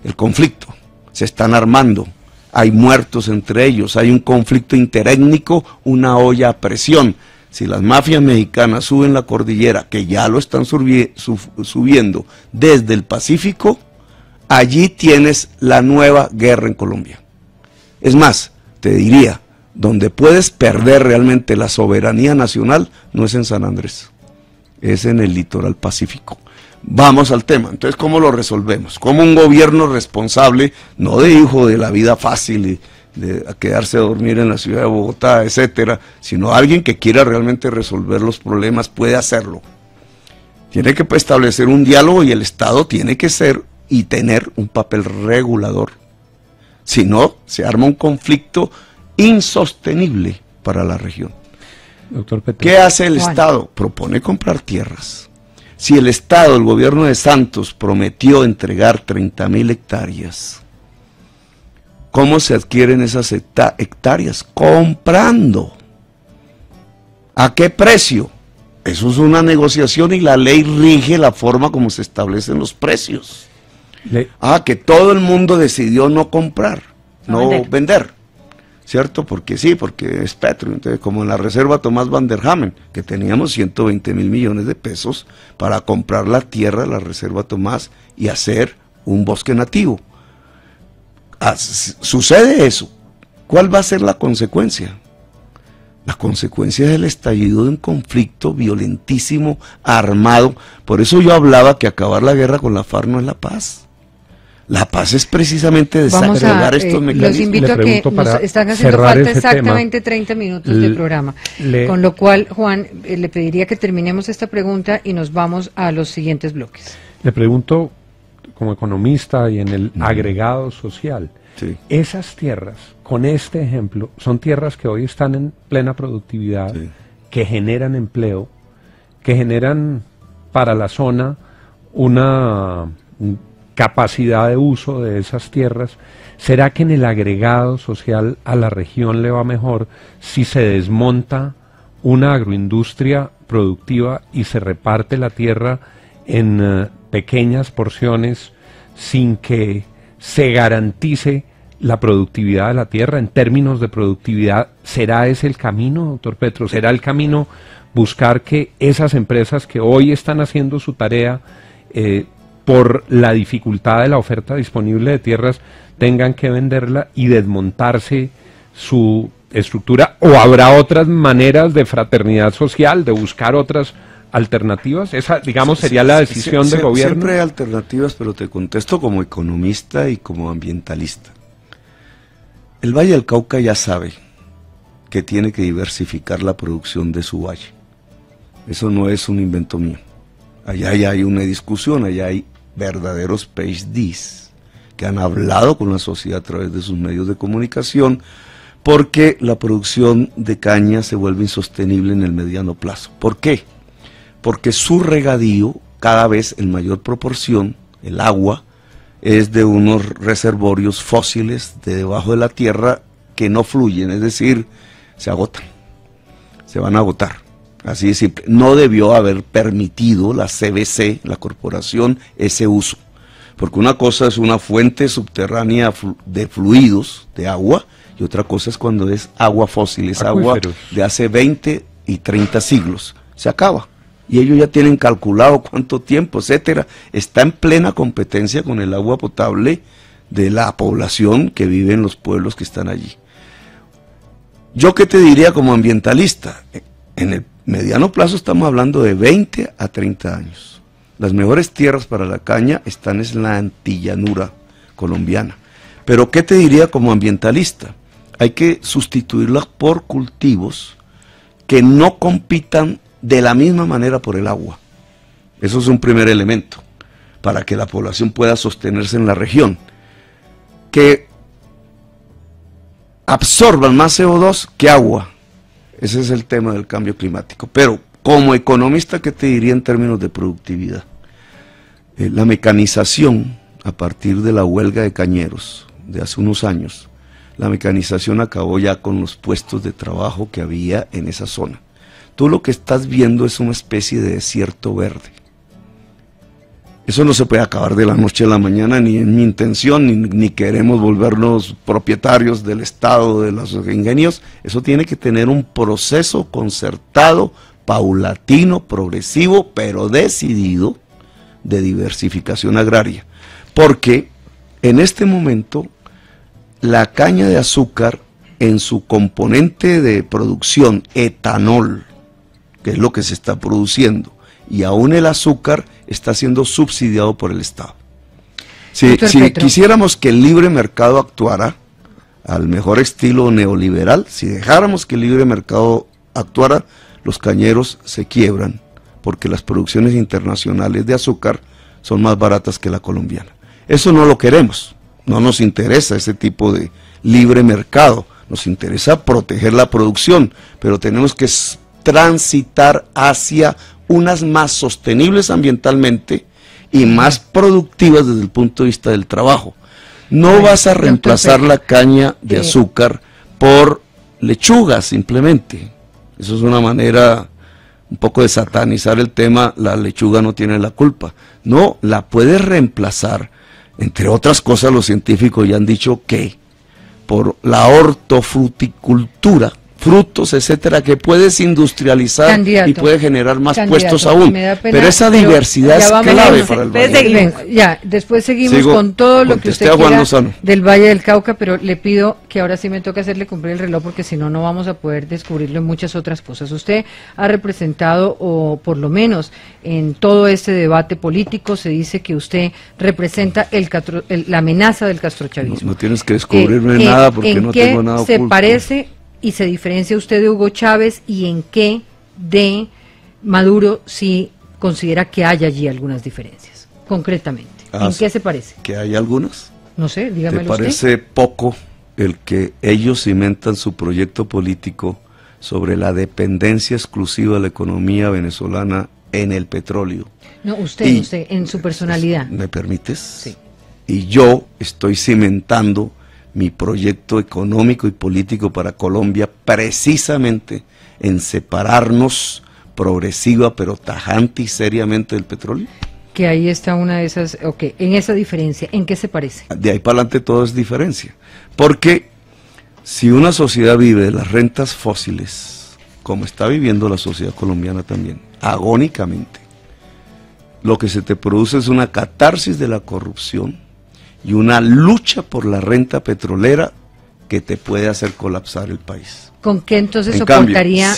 El conflicto. Se están armando. Hay muertos entre ellos. Hay un conflicto interétnico, una olla a presión. Si las mafias mexicanas suben la cordillera, que ya lo están subiendo desde el Pacífico, allí tienes la nueva guerra en Colombia. Es más, te diría, donde puedes perder realmente la soberanía nacional, no es en San Andrés, es en el litoral pacífico. Vamos al tema. Entonces, ¿cómo lo resolvemos? ¿Cómo un gobierno responsable, no de hijo de la vida fácil y de quedarse a dormir en la ciudad de Bogotá, etcétera, sino alguien que quiera realmente resolver los problemas, puede hacerlo? Tiene que establecer un diálogo y el Estado tiene que ser y tener un papel regulador. Si no, se arma un conflicto insostenible para la región. Doctor Petro. ¿Qué hace el Estado? Propone comprar tierras. Si el Estado, el gobierno de Santos, prometió entregar 30.000 hectáreas, ¿cómo se adquieren esas hectáreas? Comprando. ¿A qué precio? Eso es una negociación y la ley rige la forma como se establecen los precios. Que todo el mundo decidió no comprar, no vender. ¿Cierto? Porque sí, porque es Petro. Entonces, como en la reserva Tomás Van der Hamen, que teníamos 120.000 millones de pesos para comprar la tierra de la reserva Tomás y hacer un bosque nativo. Sucede eso. ¿Cuál va a ser la consecuencia? La consecuencia es el estallido de un conflicto violentísimo, armado. Por eso yo hablaba que acabar la guerra con la FARC no es la paz. La paz es precisamente desagregar estos mecanismos. Los invito a que nos están haciendo falta exactamente 30 minutos de programa. Con lo cual, Juan, le pediría que terminemos esta pregunta y nos vamos a los siguientes bloques. Le pregunto, como economista y en el agregado social, sí, esas tierras, con este ejemplo, son tierras que hoy están en plena productividad, sí, que generan empleo, que generan para la zona una capacidad de uso de esas tierras. ¿Será que en el agregado social a la región le va mejor si se desmonta una agroindustria productiva y se reparte la tierra en pequeñas porciones sin que se garantice la productividad de la tierra en términos de productividad? ¿Será ese el camino, doctor Petro? ¿Será el camino buscar que esas empresas que hoy están haciendo su tarea por la dificultad de la oferta disponible de tierras tengan que venderla y desmontarse su estructura? ¿O habrá otras maneras de fraternidad social, de buscar otras alternativas? Esa, digamos, sería la decisión del gobierno. Siempre hay alternativas, pero te contesto como economista y como ambientalista. El Valle del Cauca ya sabe que tiene que diversificar la producción de su valle. Eso no es un invento mío. Allá ya hay una discusión, allá hay verdaderos PhDs que han hablado con la sociedad a través de sus medios de comunicación, porque la producción de caña se vuelve insostenible en el mediano plazo. ¿Por qué? Porque su regadío, cada vez en mayor proporción, el agua, es de unos reservorios fósiles de debajo de la tierra que no fluyen, es decir, se agotan, se van a agotar. Así de simple. No debió haber permitido la CBC, la corporación, ese uso. Porque una cosa es una fuente subterránea de fluidos, de agua, y otra cosa es cuando es agua fósil, es agua de hace 20 y 30 siglos. Se acaba. Y ellos ya tienen calculado cuánto tiempo, etcétera. Está en plena competencia con el agua potable de la población que vive en los pueblos que están allí. ¿Yo qué te diría como ambientalista? En el mediano plazo estamos hablando de 20 a 30 años. Las mejores tierras para la caña están en la antillanura colombiana. Pero ¿qué te diría como ambientalista? Hay que sustituirlas por cultivos que no compitan de la misma manera por el agua. Eso es un primer elemento para que la población pueda sostenerse en la región. Que absorban más CO2 que agua. Ese es el tema del cambio climático. Pero como economista, ¿qué te diría en términos de productividad? La mecanización, a partir de la huelga de cañeros de hace unos años, la mecanización acabó ya con los puestos de trabajo que había en esa zona. Tú lo que estás viendo es una especie de desierto verde. Eso no se puede acabar de la noche a la mañana, ni en mi intención, ni queremos volvernos propietarios del Estado, de los ingenios. Eso tiene que tener un proceso concertado, paulatino, progresivo, pero decidido, de diversificación agraria. Porque en este momento la caña de azúcar en su componente de producción etanol, que es lo que se está produciendo, y aún el azúcar está siendo subsidiado por el Estado. Si quisiéramos que el libre mercado actuara al mejor estilo neoliberal, si dejáramos que el libre mercado actuara, los cañeros se quiebran, porque las producciones internacionales de azúcar son más baratas que la colombiana. Eso no lo queremos, no nos interesa ese tipo de libre mercado, nos interesa proteger la producción, pero tenemos que transitar hacia unas más sostenibles ambientalmente y más productivas desde el punto de vista del trabajo. No vas a reemplazar la caña de azúcar por lechuga simplemente. Eso es una manera un poco de satanizar el tema, la lechuga no tiene la culpa. No, la puedes reemplazar, entre otras cosas los científicos ya han dicho que por la hortofruticultura, frutos, etcétera, que puedes industrializar, candidato, y puede generar más puestos aún. Pero esa diversidad es clave para el Valle. Ya, después seguimos con todo lo que usted quiera del Valle del Cauca, pero le pido que ahora sí me toca hacerle cumplir el reloj, porque si no, no vamos a poder descubrirlo en muchas otras cosas. Usted ha representado, o por lo menos en todo este debate político, se dice que usted representa la amenaza del castrochavismo. No tienes que descubrirme nada, porque no tengo nada oculto. ¿En qué se parece y se diferencia usted de Hugo Chávez, y en qué de Maduro si considera que hay allí algunas diferencias, concretamente? ¿En qué se parece? ¿Que hay algunas? No sé, dígamelo usted. ¿Te parece poco el que ellos cimentan su proyecto político sobre la dependencia exclusiva de la economía venezolana en el petróleo? No, usted, en su personalidad. ¿Me permites? Sí. Y yo estoy cimentando mi proyecto económico y político para Colombia precisamente en separarnos progresiva pero tajante y seriamente del petróleo. Que ahí está una de esas, en esa diferencia, ¿en qué se parece? De ahí para adelante todo es diferencia, porque si una sociedad vive de las rentas fósiles, como está viviendo la sociedad colombiana también, agónicamente, lo que se te produce es una catarsis de la corrupción y una lucha por la renta petrolera que te puede hacer colapsar el país. ¿Con qué entonces soportaría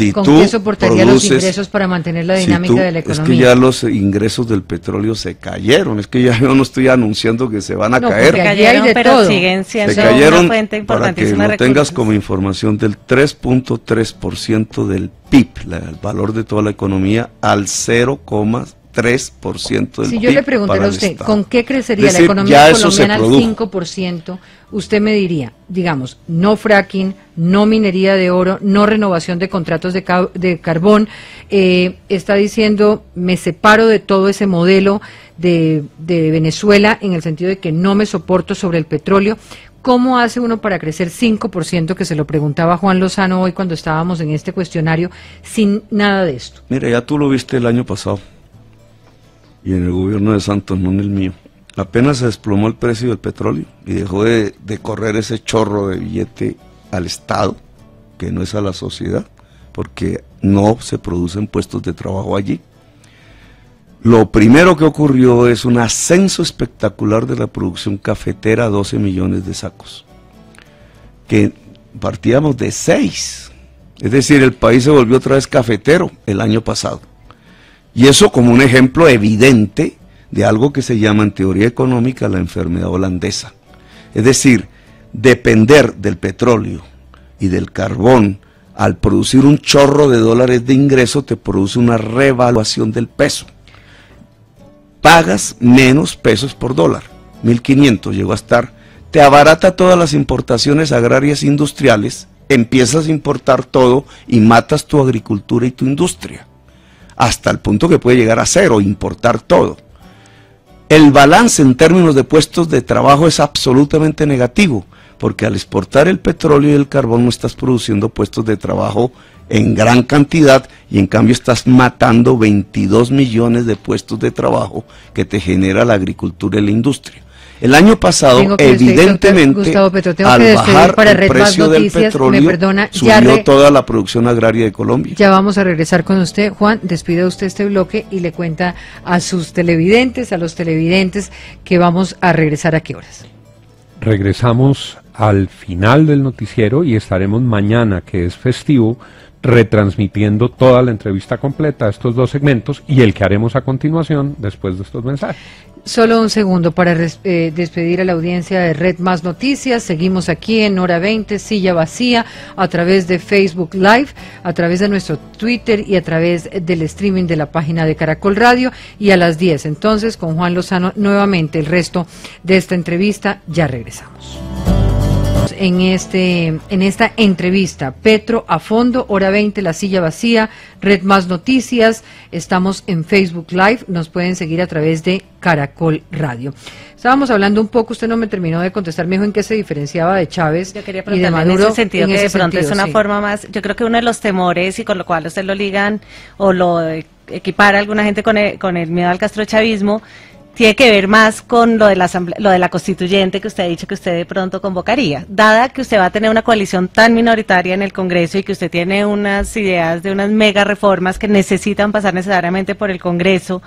los ingresos para mantener la dinámica de la economía? Es que ya los ingresos del petróleo se cayeron, es que ya yo no estoy anunciando que se van a caer. Se cayeron, pero siguen siendo una fuente importantísima. Para que lo tengas como información, del 3.3% del PIB, el valor de toda la economía, al 0,3% del PIB. Si yo le preguntara a usted, ¿con qué crecería la economía colombiana al 5%? Usted me diría, digamos, no fracking, no minería de oro, no renovación de contratos de carbón. Está diciendo, me separo de todo ese modelo de Venezuela, en el sentido de que no me soporto sobre el petróleo. ¿Cómo hace uno para crecer 5%, que se lo preguntaba Juan Lozano hoy cuando estábamos en este cuestionario, sin nada de esto? Mira, ya tú lo viste el año pasado, y en el gobierno de Santos, no en el mío. Apenas se desplomó el precio del petróleo y dejó de correr ese chorro de billete al Estado, que no es a la sociedad, porque no se producen puestos de trabajo allí. Lo primero que ocurrió es un ascenso espectacular de la producción cafetera a 12 millones de sacos, que partíamos de 6, es decir, el país se volvió otra vez cafetero el año pasado. Y eso como un ejemplo evidente de algo que se llama en teoría económica la enfermedad holandesa. Es decir, depender del petróleo y del carbón al producir un chorro de dólares de ingreso te produce una revaluación del peso. Pagas menos pesos por dólar, 1.500 llegó a estar, te abarata todas las importaciones agrarias e industriales, empiezas a importar todo y matas tu agricultura y tu industria, hasta el punto que puede llegar a cero, importar todo. El balance en términos de puestos de trabajo es absolutamente negativo, porque al exportar el petróleo y el carbón no estás produciendo puestos de trabajo en gran cantidad, y en cambio estás matando 22 millones de puestos de trabajo que te genera la agricultura y la industria. El año pasado, evidentemente, Gustavo Petro, al bajar el precio del petróleo, subió toda la producción agraria de Colombia. Ya vamos a regresar con usted, Juan. Despida usted este bloque y le cuenta a sus televidentes, a los televidentes, que vamos a regresar a qué horas. Regresamos al final del noticiero y estaremos mañana, que es festivo, retransmitiendo toda la entrevista completa, estos dos segmentos y el que haremos a continuación después de estos mensajes. Solo un segundo para despedir a la audiencia de Red Más Noticias. Seguimos aquí en Hora 20, Silla Vacía, a través de Facebook Live, a través de nuestro Twitter y a través del streaming de la página de Caracol Radio. Y a las 10, entonces, con Juan Lozano, nuevamente el resto de esta entrevista. Ya regresamos. En esta entrevista, Petro a fondo, Hora 20, La Silla Vacía, Red Más Noticias, estamos en Facebook Live, nos pueden seguir a través de Caracol Radio. Estábamos hablando un poco, usted no me terminó de contestar, me dijo en qué se diferenciaba de Chávez yo quería y de Maduro. En ese sentido, que de pronto es una sí. forma más, yo creo que uno de los temores y con lo cual usted lo ligan o lo equipara alguna gente con el miedo al castrochavismo, tiene que ver más con lo de la constituyente que usted ha dicho que usted de pronto convocaría. Dada que usted va a tener una coalición tan minoritaria en el Congreso y que usted tiene unas ideas de unas mega reformas que necesitan pasar necesariamente por el Congreso,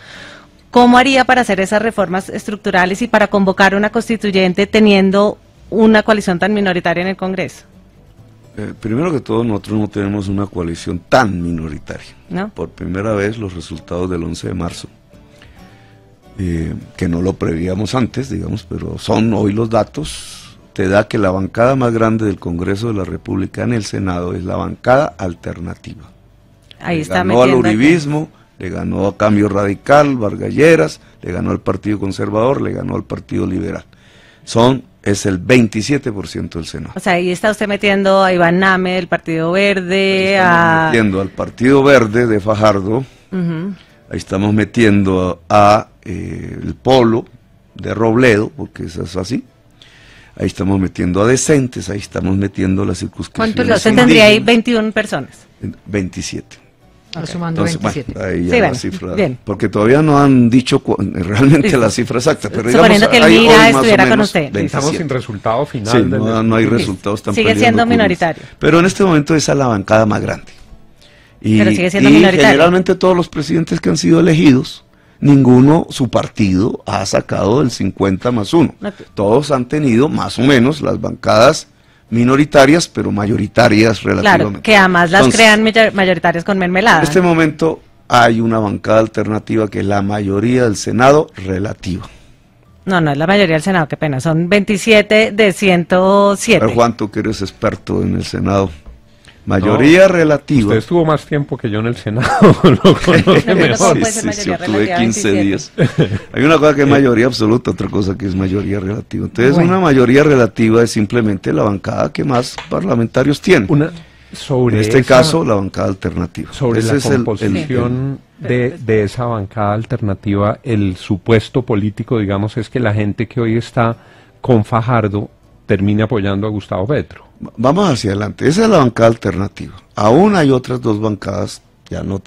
¿cómo haría para hacer esas reformas estructurales y para convocar una constituyente teniendo una coalición tan minoritaria en el Congreso? Primero que todo, nosotros no tenemos una coalición tan minoritaria. ¿No? Por primera vez, los resultados del 11 de marzo, que no lo prevíamos antes, digamos, pero son hoy los datos, te da que la bancada más grande del Congreso de la República en el Senado es la bancada alternativa. Ahí está ganó al metiendo uribismo, le ganó a Cambio Radical, Vargas Lleras, le ganó al Partido Conservador, le ganó al Partido Liberal. Es el 27% del Senado. O sea, ahí está usted metiendo a Iván Name del Partido Verde, Estamos metiendo al Partido Verde de Fajardo, ahí estamos metiendo a el Polo de Robledo, porque eso es así. Ahí estamos metiendo a Decentes, ahí estamos metiendo las circunscripciones. ¿cuántos usted tendría ahí? 21 personas. 27. Okay. Sumando Entonces, 27. bueno, ahí ya Sí, la bueno, cifra, bien. porque todavía no han dicho realmente la cifra exacta, pero Suponiendo digamos, que el hay MIRA hoy más o estuviera con menos usted. 27. Estamos sin resultado final. Sí, no hay resultados tan Sigue siendo minoritario. Pero en este momento esa es la bancada más grande. Pero sigue siendo y minoritario. generalmente todos los presidentes que han sido elegidos, ninguno, su partido, ha sacado el 50 más 1. No. Todos han tenido más o menos las bancadas minoritarias, pero mayoritarias relativamente. Claro, que además las Entonces, crean mayoritarias con mermelada. en este momento hay una bancada alternativa que es la mayoría del Senado relativa. No, no es la mayoría del Senado, qué pena, son 27 de 107. A ver, Juan, tú que eres experto en el Senado. Mayoría relativa. Usted estuvo más tiempo que yo en el Senado, lo conoce No, mejor. ¿cómo puede ser mayoría yo tuve relativa? 15 27. días. Hay una cosa que es mayoría absoluta, otra cosa que es mayoría relativa. Entonces, Bueno. una mayoría relativa es simplemente la bancada que más parlamentarios tiene. Sobre En este esa- caso, la bancada alternativa. Sobre Ese la es el- composición de esa bancada alternativa, el supuesto político, digamos, es que la gente que hoy está con Fajardo termine apoyando a Gustavo Petro. Vamos hacia adelante. Esa es la bancada alternativa. Aún hay otras dos bancadas, ya no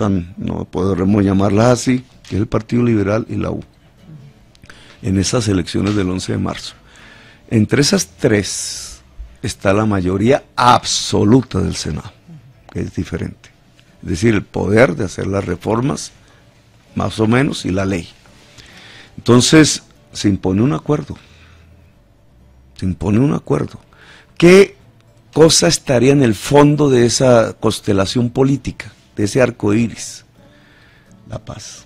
podremos llamarlas así, que es el Partido Liberal y la U, en esas elecciones del 11 de marzo. Entre esas tres está la mayoría absoluta del Senado, que es diferente. Es decir, el poder de hacer las reformas, más o menos, y la ley. Entonces, se impone un acuerdo. Se impone un acuerdo. ¿Qué cosa estaría en el fondo de esa constelación política, de ese arco iris? La paz.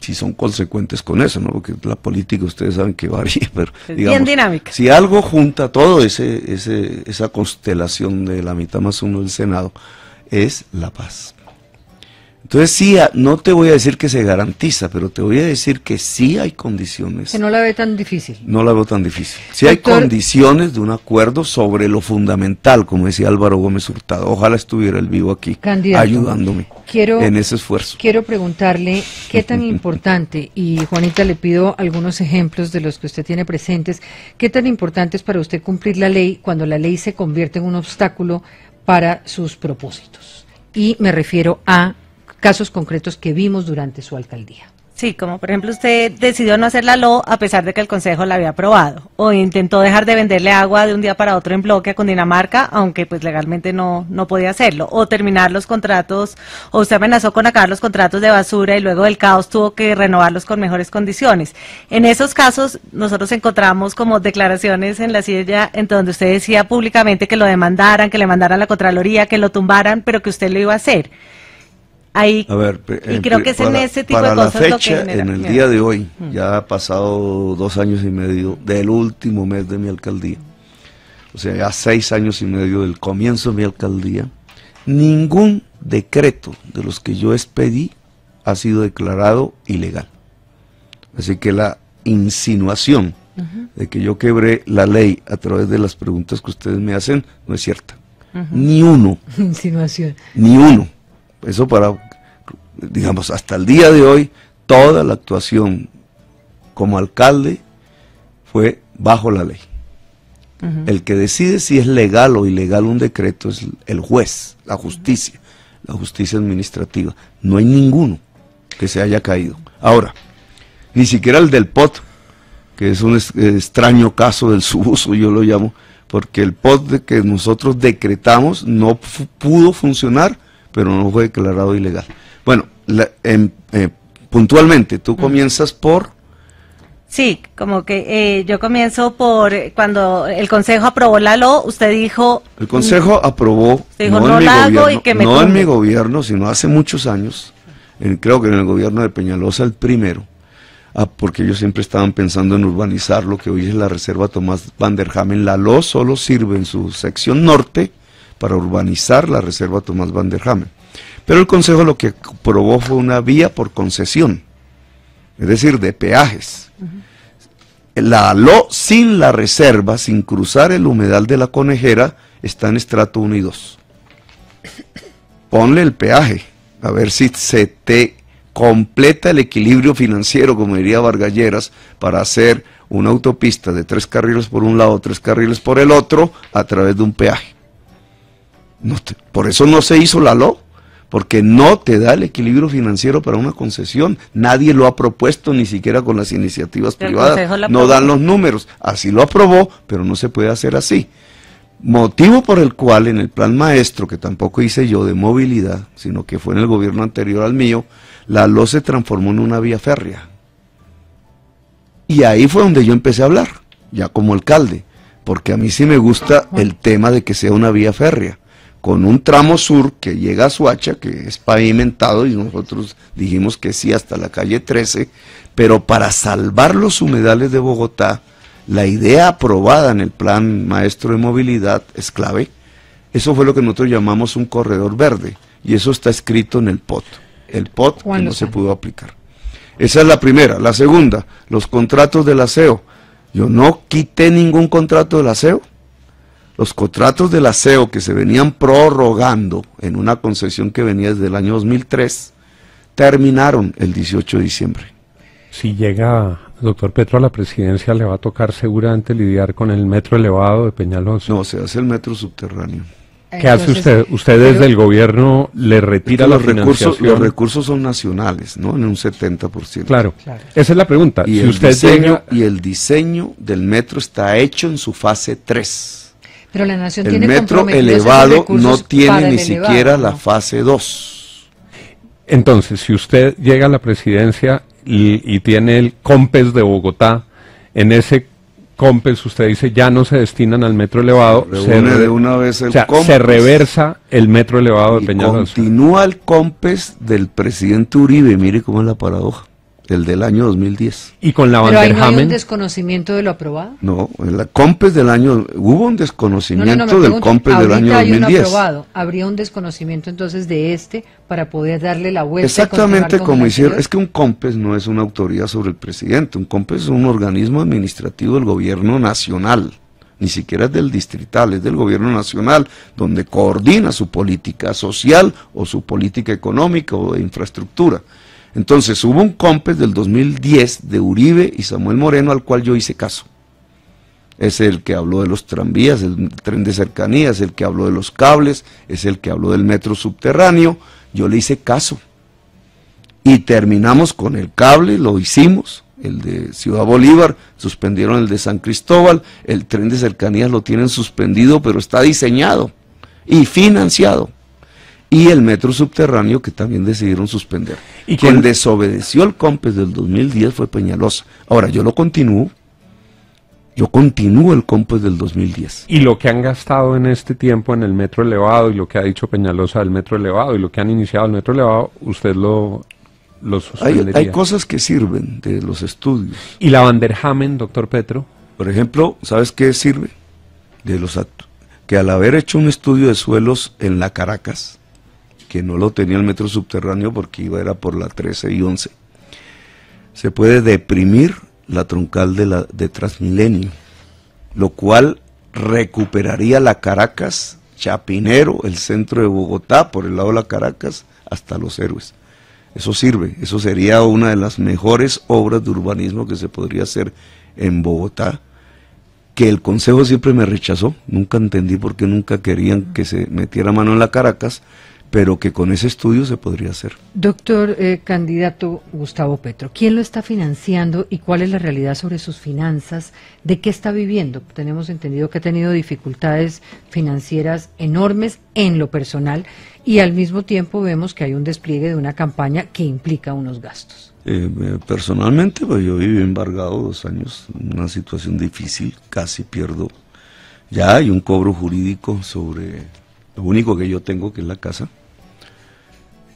Si son consecuentes con eso, ¿no? Porque la política ustedes saben que varía, pero Es digamos, bien dinámica. si algo junta todo esa constelación de la mitad más uno del Senado, es la paz. Entonces sí, no te voy a decir que se garantiza, pero te voy a decir que sí hay condiciones. Que no la ve tan difícil. No la veo tan difícil. Sí hay Doctor, condiciones de un acuerdo sobre lo fundamental, como decía Álvaro Gómez Hurtado. Ojalá estuviera él vivo aquí, Candidato, ayudándome en ese esfuerzo. Quiero preguntarle qué tan importante, y Juanita le pido algunos ejemplos de los que usted tiene presentes, qué tan importante es para usted cumplir la ley cuando la ley se convierte en un obstáculo para sus propósitos. Y me refiero a casos concretos que vimos durante su alcaldía. Sí, como por ejemplo usted decidió no hacer la LO a pesar de que el Consejo la había aprobado, o intentó dejar de venderle agua de un día para otro en bloque a Cundinamarca, aunque pues legalmente no podía hacerlo, o terminar los contratos, o usted amenazó con acabar los contratos de basura y luego del caos tuvo que renovarlos con mejores condiciones. En esos casos nosotros encontramos como declaraciones en la silla en donde usted decía públicamente que lo demandaran, que le mandaran a la Contraloría, que lo tumbaran, pero que usted lo iba a hacer. Ahí, a ver, y creo que es en ese tipo de cosas para la lo que fecha, genera. en el día de hoy, ya ha pasado 2 años y medio del último mes de mi alcaldía, o sea, ya 6 años y medio del comienzo de mi alcaldía, ningún decreto de los que yo expedí ha sido declarado ilegal. Así que la insinuación de que yo quebré la ley a través de las preguntas que ustedes me hacen no es cierta. Ni uno. Insinuación. Ni uno. Eso para, digamos, hasta el día de hoy, toda la actuación como alcalde fue bajo la ley. El que decide si es legal o ilegal un decreto es el juez, la justicia administrativa. No hay ninguno que se haya caído. Ahora, ni siquiera el del POT, que es un extraño caso del subuso, yo lo llamo, porque el POT de que nosotros decretamos no pudo funcionar, pero no fue declarado ilegal. Bueno, puntualmente, tú comienzas por... Sí, como que yo comienzo por cuando el Consejo aprobó la LO, usted dijo... El Consejo aprobó, dijo, no la hago y que me no en mi gobierno, sino hace muchos años, creo que en el gobierno de Peñalosa el primero, porque ellos siempre estaban pensando en urbanizar lo que hoy es la Reserva Tomás Van der Hamen. La LO solo sirve en su sección norte para urbanizar la Reserva Tomás Van der Hamen. Pero el Consejo lo que aprobó fue una vía por concesión, es decir, de peajes. La LO sin la reserva, sin cruzar el humedal de la Conejera, está en estrato 1 y 2. Ponle el peaje, a ver si se te completa el equilibrio financiero, como diría Vargas Lleras, para hacer una autopista de 3 carriles por un lado, 3 carriles por el otro, a través de un peaje. Por eso no se hizo la LO, porque no te da el equilibrio financiero para una concesión. Nadie lo ha propuesto, ni siquiera con las iniciativas privadas. No dan los números. Así lo aprobó, pero no se puede hacer así. Motivo por el cual en el plan maestro, que tampoco hice yo de movilidad, sino que fue en el gobierno anterior al mío, la LO se transformó en una vía férrea. Y ahí fue donde yo empecé a hablar, ya como alcalde, porque a mí sí me gusta el tema de que sea una vía férrea, con un tramo sur que llega a Suacha, que es pavimentado, y nosotros dijimos que sí hasta la calle 13, pero para salvar los humedales de Bogotá, la idea aprobada en el plan maestro de movilidad es clave. Eso fue lo que nosotros llamamos un corredor verde, y eso está escrito en el POT. El POT que no se pudo aplicar. Esa es la primera. La segunda, los contratos del aseo. Yo no quité ningún contrato del aseo. Los contratos del aseo que se venían prorrogando en una concesión que venía desde el año 2003, terminaron el 18 de diciembre. Si llega, doctor Petro, a la presidencia, le va a tocar seguramente lidiar con el metro elevado de Peñalosa. No, se hace el metro subterráneo. ¿Qué hace usted? ¿Usted desde el gobierno le retira la financiación? Los recursos son nacionales, ¿no? En un 70%. Claro. Esa es la pregunta. Y, el diseño del metro está hecho en su fase 3. Pero la nación el tiene metro elevado no tiene ni siquiera la fase 2. Entonces, si usted llega a la presidencia y tiene el COMPES de Bogotá, en ese COMPES usted dice ya no se destinan al metro elevado, de una vez el COMPES, se reversa el metro elevado de Peñalosa. Continúa el COMPES del presidente Uribe, mire cómo es la paradoja, el del año 2010. ¿Y con la Van der Hamen? ¿Pero ahí no hay un desconocimiento de lo aprobado? No, en la COMPES del año, hubo un desconocimiento del COMPES del año 2010. Aprobado. ¿Habría un desconocimiento entonces de para poder darle la vuelta? Exactamente como hicieron. Es que un COMPES no es una autoridad sobre el presidente, un COMPES es un organismo administrativo del gobierno nacional, ni siquiera es del distrital, es del gobierno nacional, donde coordina su política social o su política económica o de infraestructura. Entonces hubo un COMPES del 2010 de Uribe y Samuel Moreno al cual yo hice caso. Es el que habló de los tranvías, el tren de cercanías, el que habló de los cables, es el que habló del metro subterráneo. Yo le hice caso. Y terminamos con el cable, lo hicimos, el de Ciudad Bolívar, suspendieron el de San Cristóbal, el tren de cercanías lo tienen suspendido, pero está diseñado y financiado. Y el metro subterráneo que también decidieron suspender. Y quien desobedeció el COMPES del 2010 fue Peñalosa. Ahora, yo continúo el COMPES del 2010. Y lo que han gastado en este tiempo en el metro elevado, y lo que ha dicho Peñalosa del metro elevado, y lo que han iniciado el metro elevado, usted lo suspendería. Hay cosas que sirven de los estudios. ¿Y la Vanderhamen, doctor Petro? Por ejemplo, ¿sabes qué sirve? Que al haber hecho un estudio de suelos en la Caracas, que no lo tenía el metro subterráneo porque era por la 13 y 11, se puede deprimir la troncal de Transmilenio, lo cual recuperaría la Caracas, Chapinero, el centro de Bogotá, por el lado de la Caracas, hasta Los Héroes. Eso sirve, eso sería una de las mejores obras de urbanismo que se podría hacer en Bogotá, que el Consejo siempre me rechazó. Nunca entendí por qué nunca querían que se metiera mano en la Caracas, pero que con ese estudio se podría hacer. Doctor candidato Gustavo Petro, ¿quién lo está financiando y cuál es la realidad sobre sus finanzas? ¿De qué está viviendo? Tenemos entendido que ha tenido dificultades financieras enormes en lo personal y al mismo tiempo vemos que hay un despliegue de una campaña que implica unos gastos. Personalmente, pues yo viví embargado 2 años, en una situación difícil, casi pierdo. Ya hay un cobro jurídico sobre lo único que yo tengo, que es la casa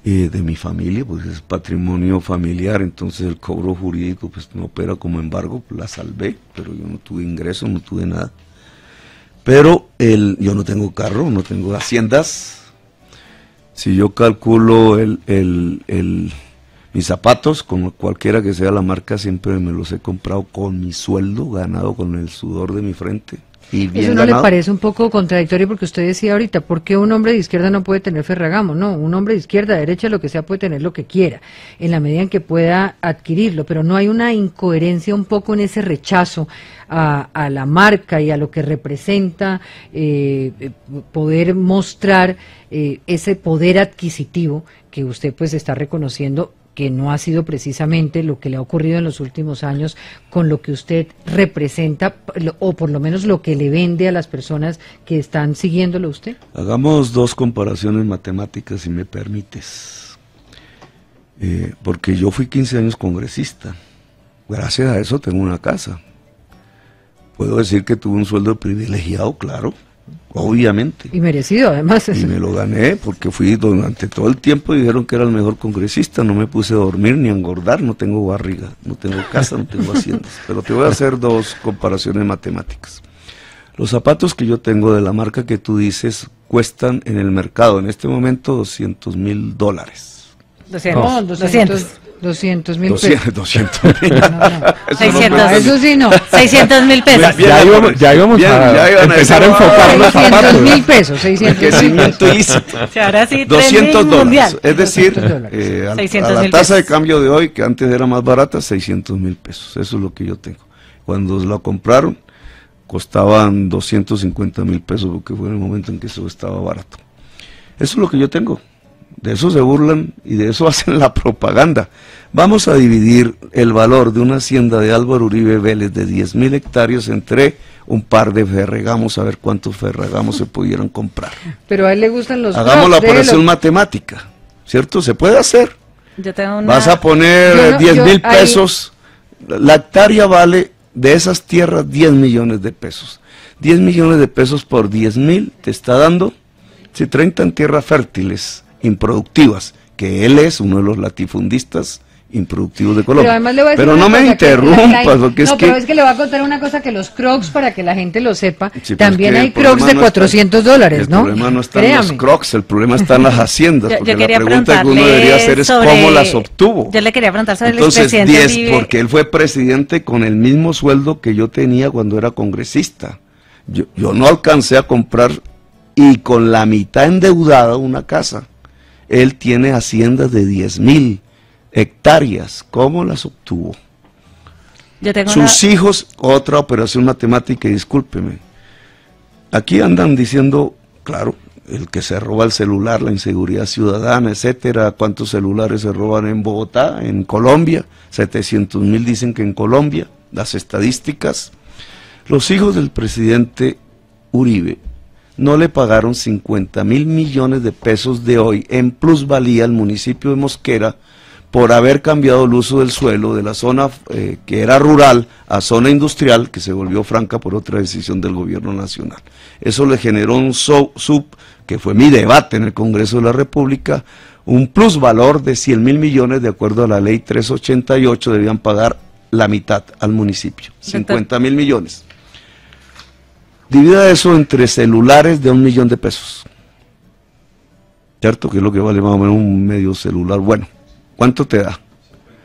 de mi familia, pues es patrimonio familiar, entonces el cobro jurídico pues no opera como embargo, la salvé, pero yo no tuve ingresos, no tuve nada. Pero yo no tengo carro, no tengo haciendas. Si yo calculo mis zapatos, con cualquiera que sea la marca, siempre me los he comprado con mi sueldo, ganado con el sudor de mi frente. Y bien ¿eso no ganado. le parece un poco contradictorio? Porque usted decía ahorita, ¿por qué un hombre de izquierda no puede tener Ferragamo? No, un hombre de izquierda, derecha, lo que sea, puede tener lo que quiera, en la medida en que pueda adquirirlo, pero no hay una incoherencia un poco en ese rechazo a la marca y a lo que representa poder mostrar ese poder adquisitivo que usted pues está reconociendo, que no ha sido precisamente lo que le ha ocurrido en los últimos años con lo que usted representa, o por lo menos lo que le vende a las personas que están siguiéndolo a usted? Hagamos 2 comparaciones matemáticas, si me permites. Porque yo fui 15 años congresista. Gracias a eso tengo una casa. Puedo decir que tuve un sueldo privilegiado, claro. Obviamente. Y merecido, además. Y me lo gané porque fui durante todo el tiempo, dijeron que era el mejor congresista, no me puse a dormir ni a engordar, no tengo barriga, no tengo casa, no tengo haciendas. Pero te voy a hacer 2 comparaciones matemáticas. Los zapatos que yo tengo de la marca que tú dices cuestan en el mercado en este momento $200,000. 200.000 pesos. 200.000. No. 600. Eso sí no. 600.000 pesos. Ya íbamos a empezar a enfocar los zapatos. 600.000 pesos. 600.000 pesos. Ahora sí, $200. Es decir, $600,000 a la tasa de cambio de hoy, que antes era más barata, $600,000 pesos. Eso es lo que yo tengo. Cuando la compraron, costaban $250,000 pesos, porque fue en el momento en que eso estaba barato. Eso es lo que yo tengo. De eso se burlan y de eso hacen la propaganda. Vamos a dividir el valor de una hacienda de Álvaro Uribe Vélez de 10.000 hectáreas entre un par de Ferragamos, a ver cuántos Ferragamos se pudieran comprar. Pero a él le gustan los Hagamos Crocs, la operación matemática, ¿cierto? Se puede hacer. Yo tengo una... Vas a poner 10.000 pesos, la hectárea vale de esas tierras 10 millones de pesos. 10 millones de pesos por 10.000 te está dando, si 30 en tierras fértiles, improductivas, que él es uno de los latifundistas improductivos de Colombia. Pero además le voy a decir pero una no me cosa, interrumpas, porque es no, que... pero es que le voy a contar una cosa, que los Crocs, para que la gente lo sepa, Sí, también hay el problema Crocs de no está- $400, ¿no? El problema no está en Créame. los Crocs, el problema está en las haciendas, Yo porque la quería pregunta que uno debería hacer es preguntarle cómo las obtuvo. Yo le quería preguntar sobre Entonces, el expresidente 10, Uribe. porque él fue presidente con el mismo sueldo que yo tenía cuando era congresista. Yo no alcancé a comprar, y con la mitad endeudada, una casa. Él tiene haciendas de 10.000 hectáreas. ¿Cómo las obtuvo? Yo tengo Sus hijos, otra operación matemática, y discúlpeme. Aquí andan diciendo, claro, el que se roba el celular, la inseguridad ciudadana, etcétera. ¿Cuántos celulares se roban en Bogotá, en Colombia? 700.000 dicen que en Colombia, las estadísticas. Los hijos del presidente Uribe no le pagaron 50.000 millones de pesos de hoy en plusvalía al municipio de Mosquera por haber cambiado el uso del suelo de la zona que era rural a zona industrial, que se volvió franca por otra decisión del gobierno nacional. Eso le generó un que fue mi debate en el Congreso de la República, un plusvalor de 100.000 millones, de acuerdo a la ley 388, debían pagar la mitad al municipio, 50.000 millones. Divida eso entre celulares de 1 millón de pesos, ¿cierto? Que es lo que vale más o menos un medio celular. Bueno, ¿cuánto te da?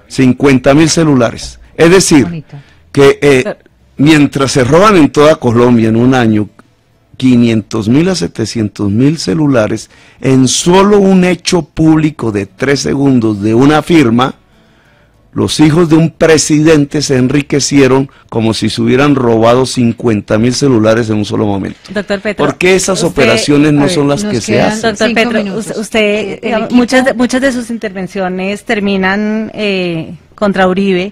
50.000 celulares. Es decir, que mientras se roban en toda Colombia en un año 500.000 a 700.000 celulares, en solo un hecho público de 3 segundos de una firma, los hijos de un presidente se enriquecieron como si se hubieran robado 50.000 celulares en un solo momento. Doctor Petro, ¿por qué esas operaciones no son las que se hacen? Doctor Petro, usted, muchas de sus intervenciones terminan contra Uribe,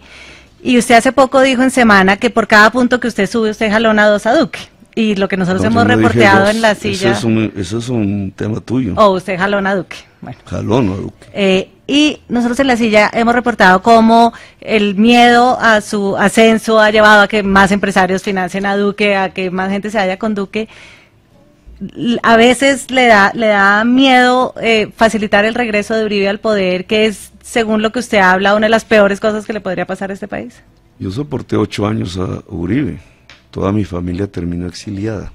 y usted hace poco dijo en Semana que por cada punto que usted sube, usted jalona 2 a Duque. Y lo que nosotros hemos reporteado en la silla... Eso es un tema tuyo. O usted jalona a Duque. Bueno. Jalona a Duque. Y nosotros en la silla hemos reportado cómo el miedo a su ascenso ha llevado a que más empresarios financien a Duque, a que más gente se vaya con Duque. A veces le da miedo facilitar el regreso de Uribe al poder, que es, según lo que usted habla, una de las peores cosas que le podría pasar a este país. Yo soporté 8 años a Uribe. Toda mi familia terminó exiliada.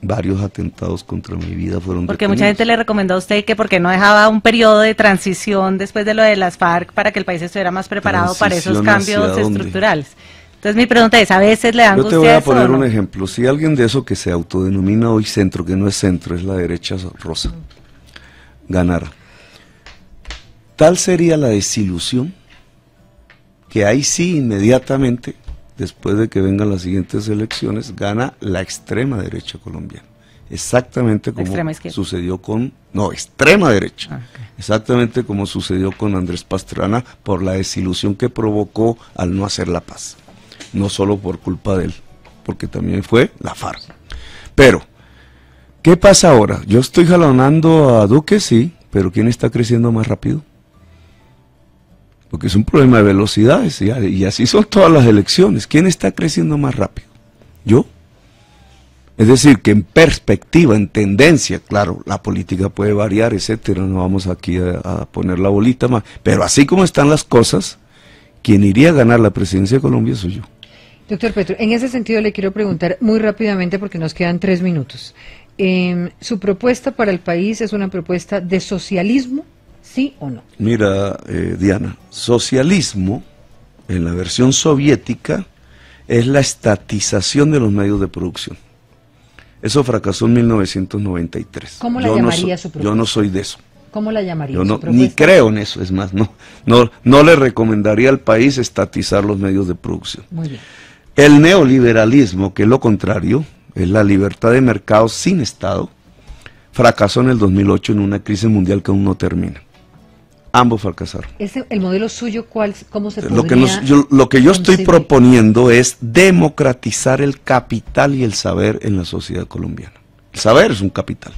Varios atentados contra mi vida fueron Porque detenidos. mucha gente le recomendó a usted que porque no dejaba un periodo de transición después de lo de las FARC para que el país estuviera más preparado para esos cambios estructurales. Entonces mi pregunta es, ¿a veces le dan angustia? Yo te voy a poner un ejemplo. Si alguien de eso que se autodenomina hoy centro, que no es centro, es la derecha rosa, ganara, tal sería la desilusión que ahí sí inmediatamente, después de que vengan las siguientes elecciones, gana la extrema derecha colombiana. Exactamente como sucedió con... No, extrema derecha. Okay. Exactamente como sucedió con Andrés Pastrana por la desilusión que provocó al no hacer la paz. No solo por culpa de él, porque también fue la FARC. Pero, ¿qué pasa ahora? Yo estoy jalonando a Duque, sí, pero ¿quién está creciendo más rápido? Porque es un problema de velocidades, y así son todas las elecciones. ¿Quién está creciendo más rápido? ¿Yo? Es decir, que en perspectiva, en tendencia, claro, la política puede variar, etcétera, no vamos aquí a poner la bolita más, pero así como están las cosas, quien iría a ganar la presidencia de Colombia soy yo. Doctor Petro, en ese sentido le quiero preguntar muy rápidamente, porque nos quedan 3 minutos. ¿Su propuesta para el país es una propuesta de socialismo? ¿Sí o no? Mira, Diana, socialismo, en la versión soviética, es la estatización de los medios de producción. Eso fracasó en 1993. ¿Cómo la llamaría su propuesta? Yo no soy de eso. ¿Cómo la llamaría su propuesta? Ni creo en eso, es más, no le recomendaría al país estatizar los medios de producción. Muy bien. El neoliberalismo, que es lo contrario, es la libertad de mercado sin Estado, fracasó en el 2008 en una crisis mundial que aún no termina. Ambos fracasaron. ¿El modelo suyo cómo se podría Lo que yo estoy proponiendo es democratizar el capital y el saber en la sociedad colombiana. El saber es un capital.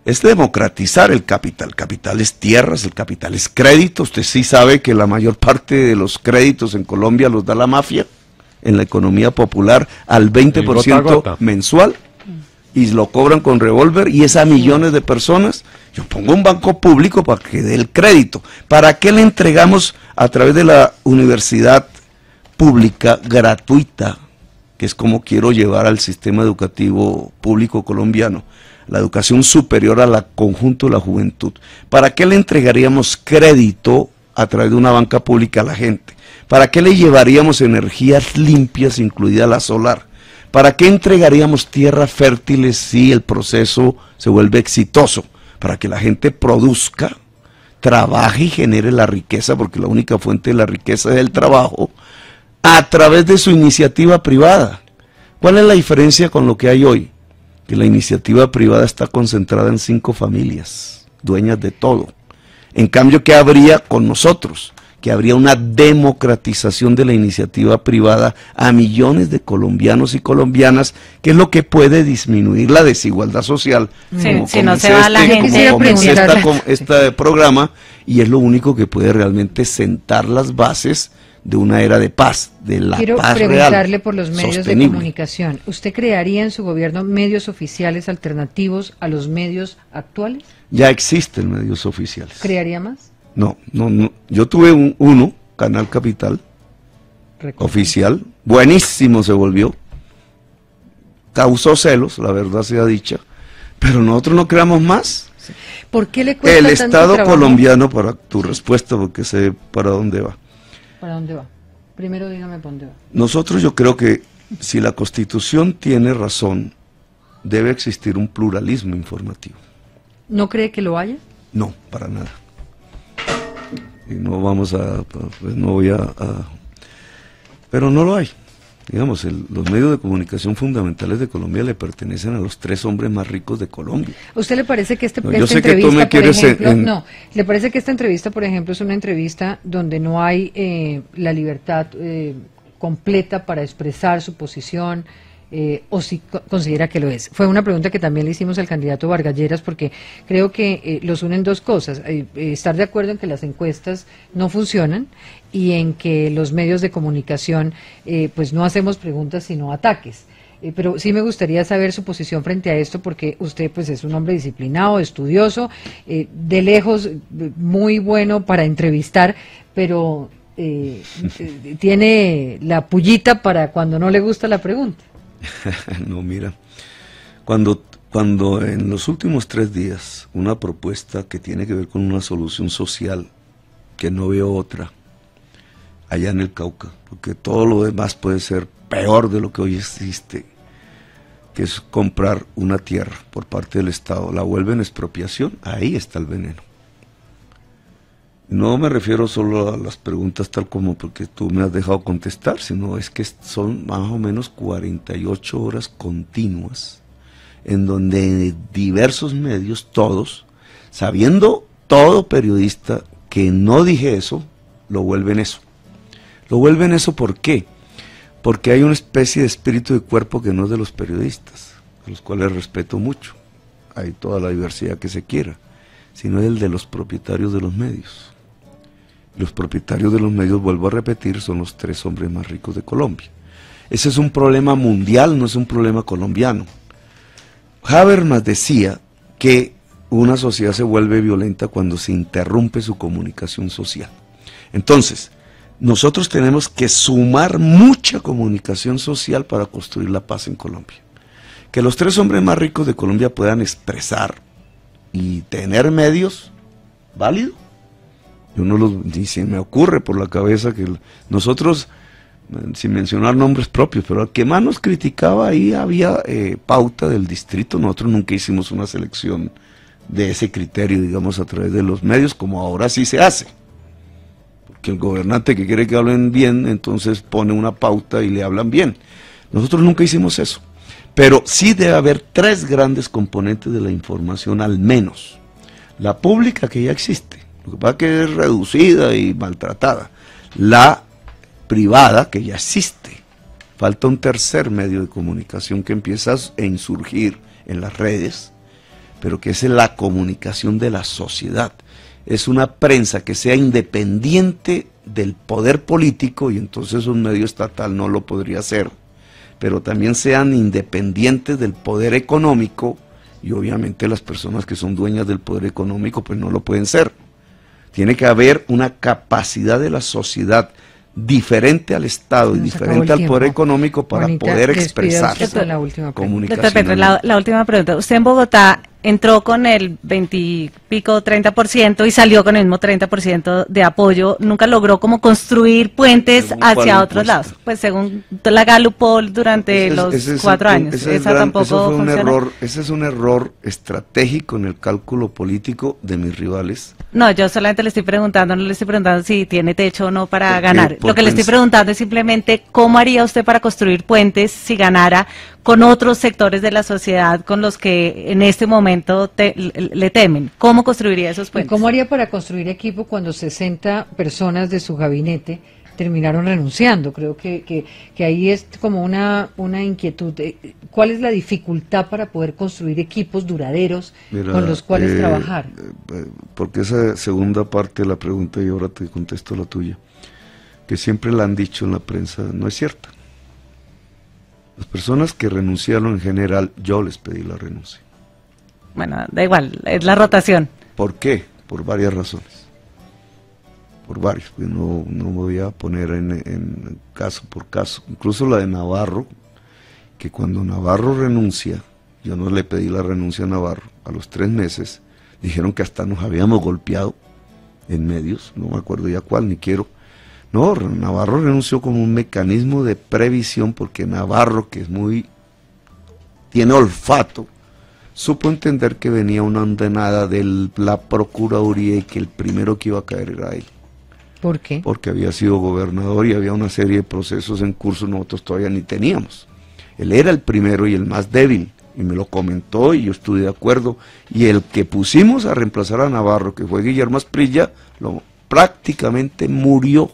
Es democratizar el capital. El capital es tierras, el capital es crédito. Usted sí sabe que la mayor parte de los créditos en Colombia los da la mafia en la economía popular al 20% mensual. Y lo cobran con revólver, y es a millones de personas. Yo pongo un banco público para que dé el crédito. ¿Para qué le entregamos a través de la universidad pública gratuita, que es como quiero llevar al sistema educativo público colombiano, la educación superior a la conjunto de la juventud? ¿Para qué le entregaríamos crédito a través de una banca pública a la gente? ¿Para qué le llevaríamos energías limpias, incluida la solar? ¿Para qué entregaríamos tierras fértiles si el proceso se vuelve exitoso? Para que la gente produzca, trabaje y genere la riqueza, porque la única fuente de la riqueza es el trabajo, a través de su iniciativa privada. ¿Cuál es la diferencia con lo que hay hoy? que la iniciativa privada está concentrada en 5 familias, dueñas de todo. En cambio, ¿qué habría con nosotros? Que habría una democratización de la iniciativa privada a millones de colombianos y colombianas, que es lo que puede disminuir la desigualdad social. Sí, como si no dice se va la gente. como dice este programa, y es lo único que puede realmente sentar las bases de una era de paz, de la Quiero paz preguntarle real, por los medios sostenible. de comunicación. ¿Usted crearía en su gobierno medios oficiales alternativos a los medios actuales? Ya existen medios oficiales. ¿Crearía más? No. Yo tuve uno, Canal Capital, oficial, buenísimo se volvió. Causó celos, la verdad sea dicha, pero nosotros no creamos más. ¿Por qué le cuesta El tanto Estado trabajo? colombiano, para tu respuesta, porque sé para dónde va. ¿Para dónde va? Primero dígame para dónde va. Nosotros, yo creo que si la Constitución tiene razón, debe existir un pluralismo informativo. ¿No cree que lo haya? No, para nada. Y no vamos a, pues no voy a pero no lo hay. Digamos, los medios de comunicación fundamentales de Colombia le pertenecen a los 3 hombres más ricos de Colombia. ¿A usted le parece que No, yo sé que tú me entrevista, por quieres ejemplo, no, le parece que esta entrevista, por ejemplo, es una entrevista donde no hay la libertad completa para expresar su posición, o si considera que lo es? Fue una pregunta que también le hicimos al candidato Vargas Lleras, porque creo que los unen 2 cosas, estar de acuerdo en que las encuestas no funcionan y en que los medios de comunicación pues no hacemos preguntas sino ataques. Pero sí me gustaría saber su posición frente a esto, porque usted pues es un hombre disciplinado, estudioso, de lejos muy bueno para entrevistar, pero tiene la pullita para cuando no le gusta la pregunta. No, mira, cuando en los últimos 3 días una propuesta que tiene que ver con una solución social, que no veo otra, allá en el Cauca, porque todo lo demás puede ser peor de lo que hoy existe, que es comprar una tierra por parte del Estado, la vuelven expropiación, ahí está el veneno. No me refiero solo a las preguntas tal como porque tú me has dejado contestar, sino es que son más o menos 48 horas continuas, en donde diversos medios, todos, sabiendo todo periodista que no dije eso, lo vuelven eso. Lo vuelven eso, ¿por qué? Porque hay una especie de espíritu de cuerpo que no es de los periodistas, a los cuales respeto mucho, hay toda la diversidad que se quiera, sino es el de los propietarios de los medios. Los propietarios de los medios, vuelvo a repetir, son los 3 hombres más ricos de Colombia. Ese es un problema mundial, no es un problema colombiano. Habermas decía que una sociedad se vuelve violenta cuando se interrumpe su comunicación social. Entonces, nosotros tenemos que sumar mucha comunicación social para construir la paz en Colombia. Que los 3 hombres más ricos de Colombia puedan expresar y tener medios, válido. Yo no ni se me ocurre por la cabeza que nosotros, sin mencionar nombres propios, pero al que más nos criticaba ahí había pauta del distrito. Nosotros nunca hicimos una selección de ese criterio, digamos, a través de los medios, como ahora sí se hace. Porque el gobernante que quiere que hablen bien, entonces pone una pauta y le hablan bien. Nosotros nunca hicimos eso. Pero sí debe haber 3 grandes componentes de la información, al menos. La pública, que ya existe, lo que pasa es que es reducida y maltratada. La privada, que ya existe. Falta un tercer medio de comunicación que empieza a insurgir en las redes, pero que es la comunicación de la sociedad. Es una prensa que sea independiente del poder político, y entonces un medio estatal no lo podría hacer, pero también sean independientes del poder económico, y obviamente las personas que son dueñas del poder económico pues no lo pueden ser. Tiene que haber una capacidad de la sociedad diferente al Estado y diferente al poder económico para poder expresarse. La última Doctor Petro, la última pregunta. Usted en Bogotá entró con el 20 y pico, 30% y salió con el mismo 30% de apoyo. Nunca logró como construir puentes hacia otros lados. Pues según la Gallup Poll durante los 4 años. Ese es un error estratégico en el cálculo político de mis rivales. No, yo solamente le estoy preguntando, no le estoy preguntando si tiene techo o no para ganar. Lo que le estoy preguntando es simplemente cómo haría usted para construir puentes si ganara con otros sectores de la sociedad con los que en este momento le temen? ¿Cómo construiría esos ¿Y puentes? cómo haría para construir equipo cuando 60 personas de su gabinete terminaron renunciando? Creo que ahí es como una inquietud. ¿Cuál es la dificultad para poder construir equipos duraderos con los cuales trabajar? Porque esa segunda parte de la pregunta, y ahora te contesto la tuya, que siempre la han dicho en la prensa, no es cierta. Las personas que renunciaron en general, yo les pedí la renuncia. Bueno, da igual, es la rotación. ¿Por qué? Por varias razones. Por varios, pues no me voy a poner en caso por caso. Incluso la de Navarro, que cuando Navarro renuncia, yo no le pedí la renuncia a Navarro, a los 3 meses, dijeron que hasta nos habíamos golpeado en medios, no me acuerdo ya cuál, ni quiero. No, Navarro renunció como un mecanismo de previsión, porque Navarro, que tiene olfato, supo entender que venía una ordenada de la Procuraduría y que el primero que iba a caer era él. ¿Por qué? Porque había sido gobernador y había una serie de procesos en curso, nosotros todavía ni teníamos. Él era el primero y el más débil, y me lo comentó y yo estuve de acuerdo, y el que pusimos a reemplazar a Navarro, que fue Guillermo Asprilla, prácticamente murió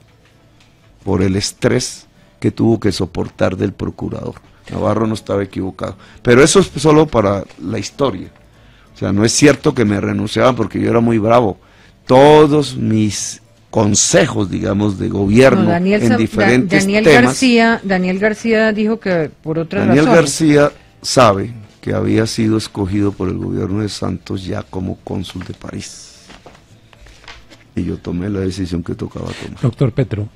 por el estrés que tuvo que soportar del procurador. Navarro no estaba equivocado, pero eso es solo para la historia. O sea, no es cierto que me renunciaban porque yo era muy bravo. Todos mis consejos, digamos, de gobierno en diferentes temas. Daniel García dijo que por otras Daniel razones. García sabe que había sido escogido por el gobierno de Santos ya como cónsul de París. Y yo tomé la decisión que tocaba tomar. Doctor Petro,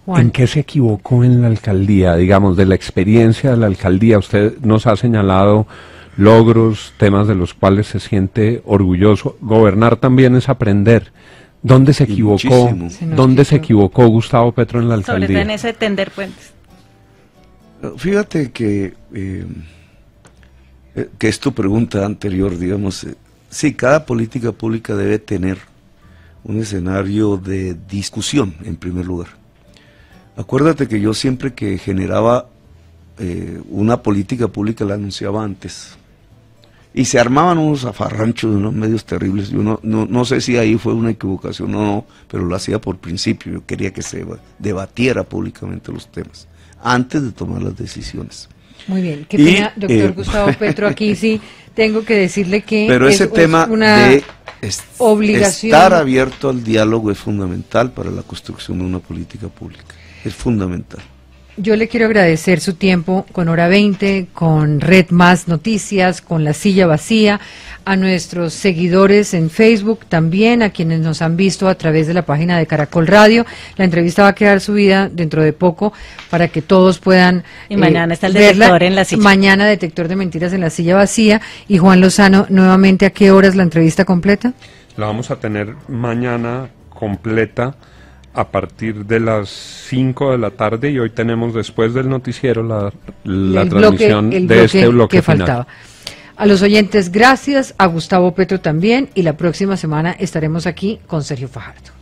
Juan. ¿en qué se equivocó en la alcaldía? Digamos, de la experiencia de la alcaldía, usted nos ha señalado logros, temas de los cuales se siente orgulloso. Gobernar también es aprender. ¿Dónde se equivocó? ¿Dónde se equivocó Gustavo Petro en la alcaldía? Sobre todo en ese tender puentes. Fíjate que es tu pregunta anterior, digamos, sí, cada política pública debe tener un escenario de discusión, en primer lugar. Acuérdate que yo siempre que generaba una política pública la anunciaba antes. Y se armaban unos zafarranchos de unos medios terribles. Yo no sé si ahí fue una equivocación o no, pero lo hacía por principio. Yo quería que se debatiera públicamente los temas, antes de tomar las decisiones. Muy bien, qué pena, doctor Gustavo Petro, aquí sí tengo que decirle que pero ese tema de obligación. Estar abierto al diálogo es fundamental para la construcción de una política pública. Es fundamental. Yo le quiero agradecer su tiempo con Hora 20, con Red Más Noticias, con La Silla Vacía, a nuestros seguidores en Facebook, también a quienes nos han visto a través de la página de Caracol Radio. La entrevista va a quedar subida dentro de poco para que todos puedan y mañana está el detector en La Silla. Mañana detector de mentiras en La Silla Vacía. Y Juan Lozano, nuevamente, ¿a qué horas la entrevista completa? La vamos a tener mañana completa a partir de las 5 de la tarde, y hoy tenemos después del noticiero la transmisión de este bloque que final. Faltaba. A los oyentes, gracias, a Gustavo Petro también, y la próxima semana estaremos aquí con Sergio Fajardo.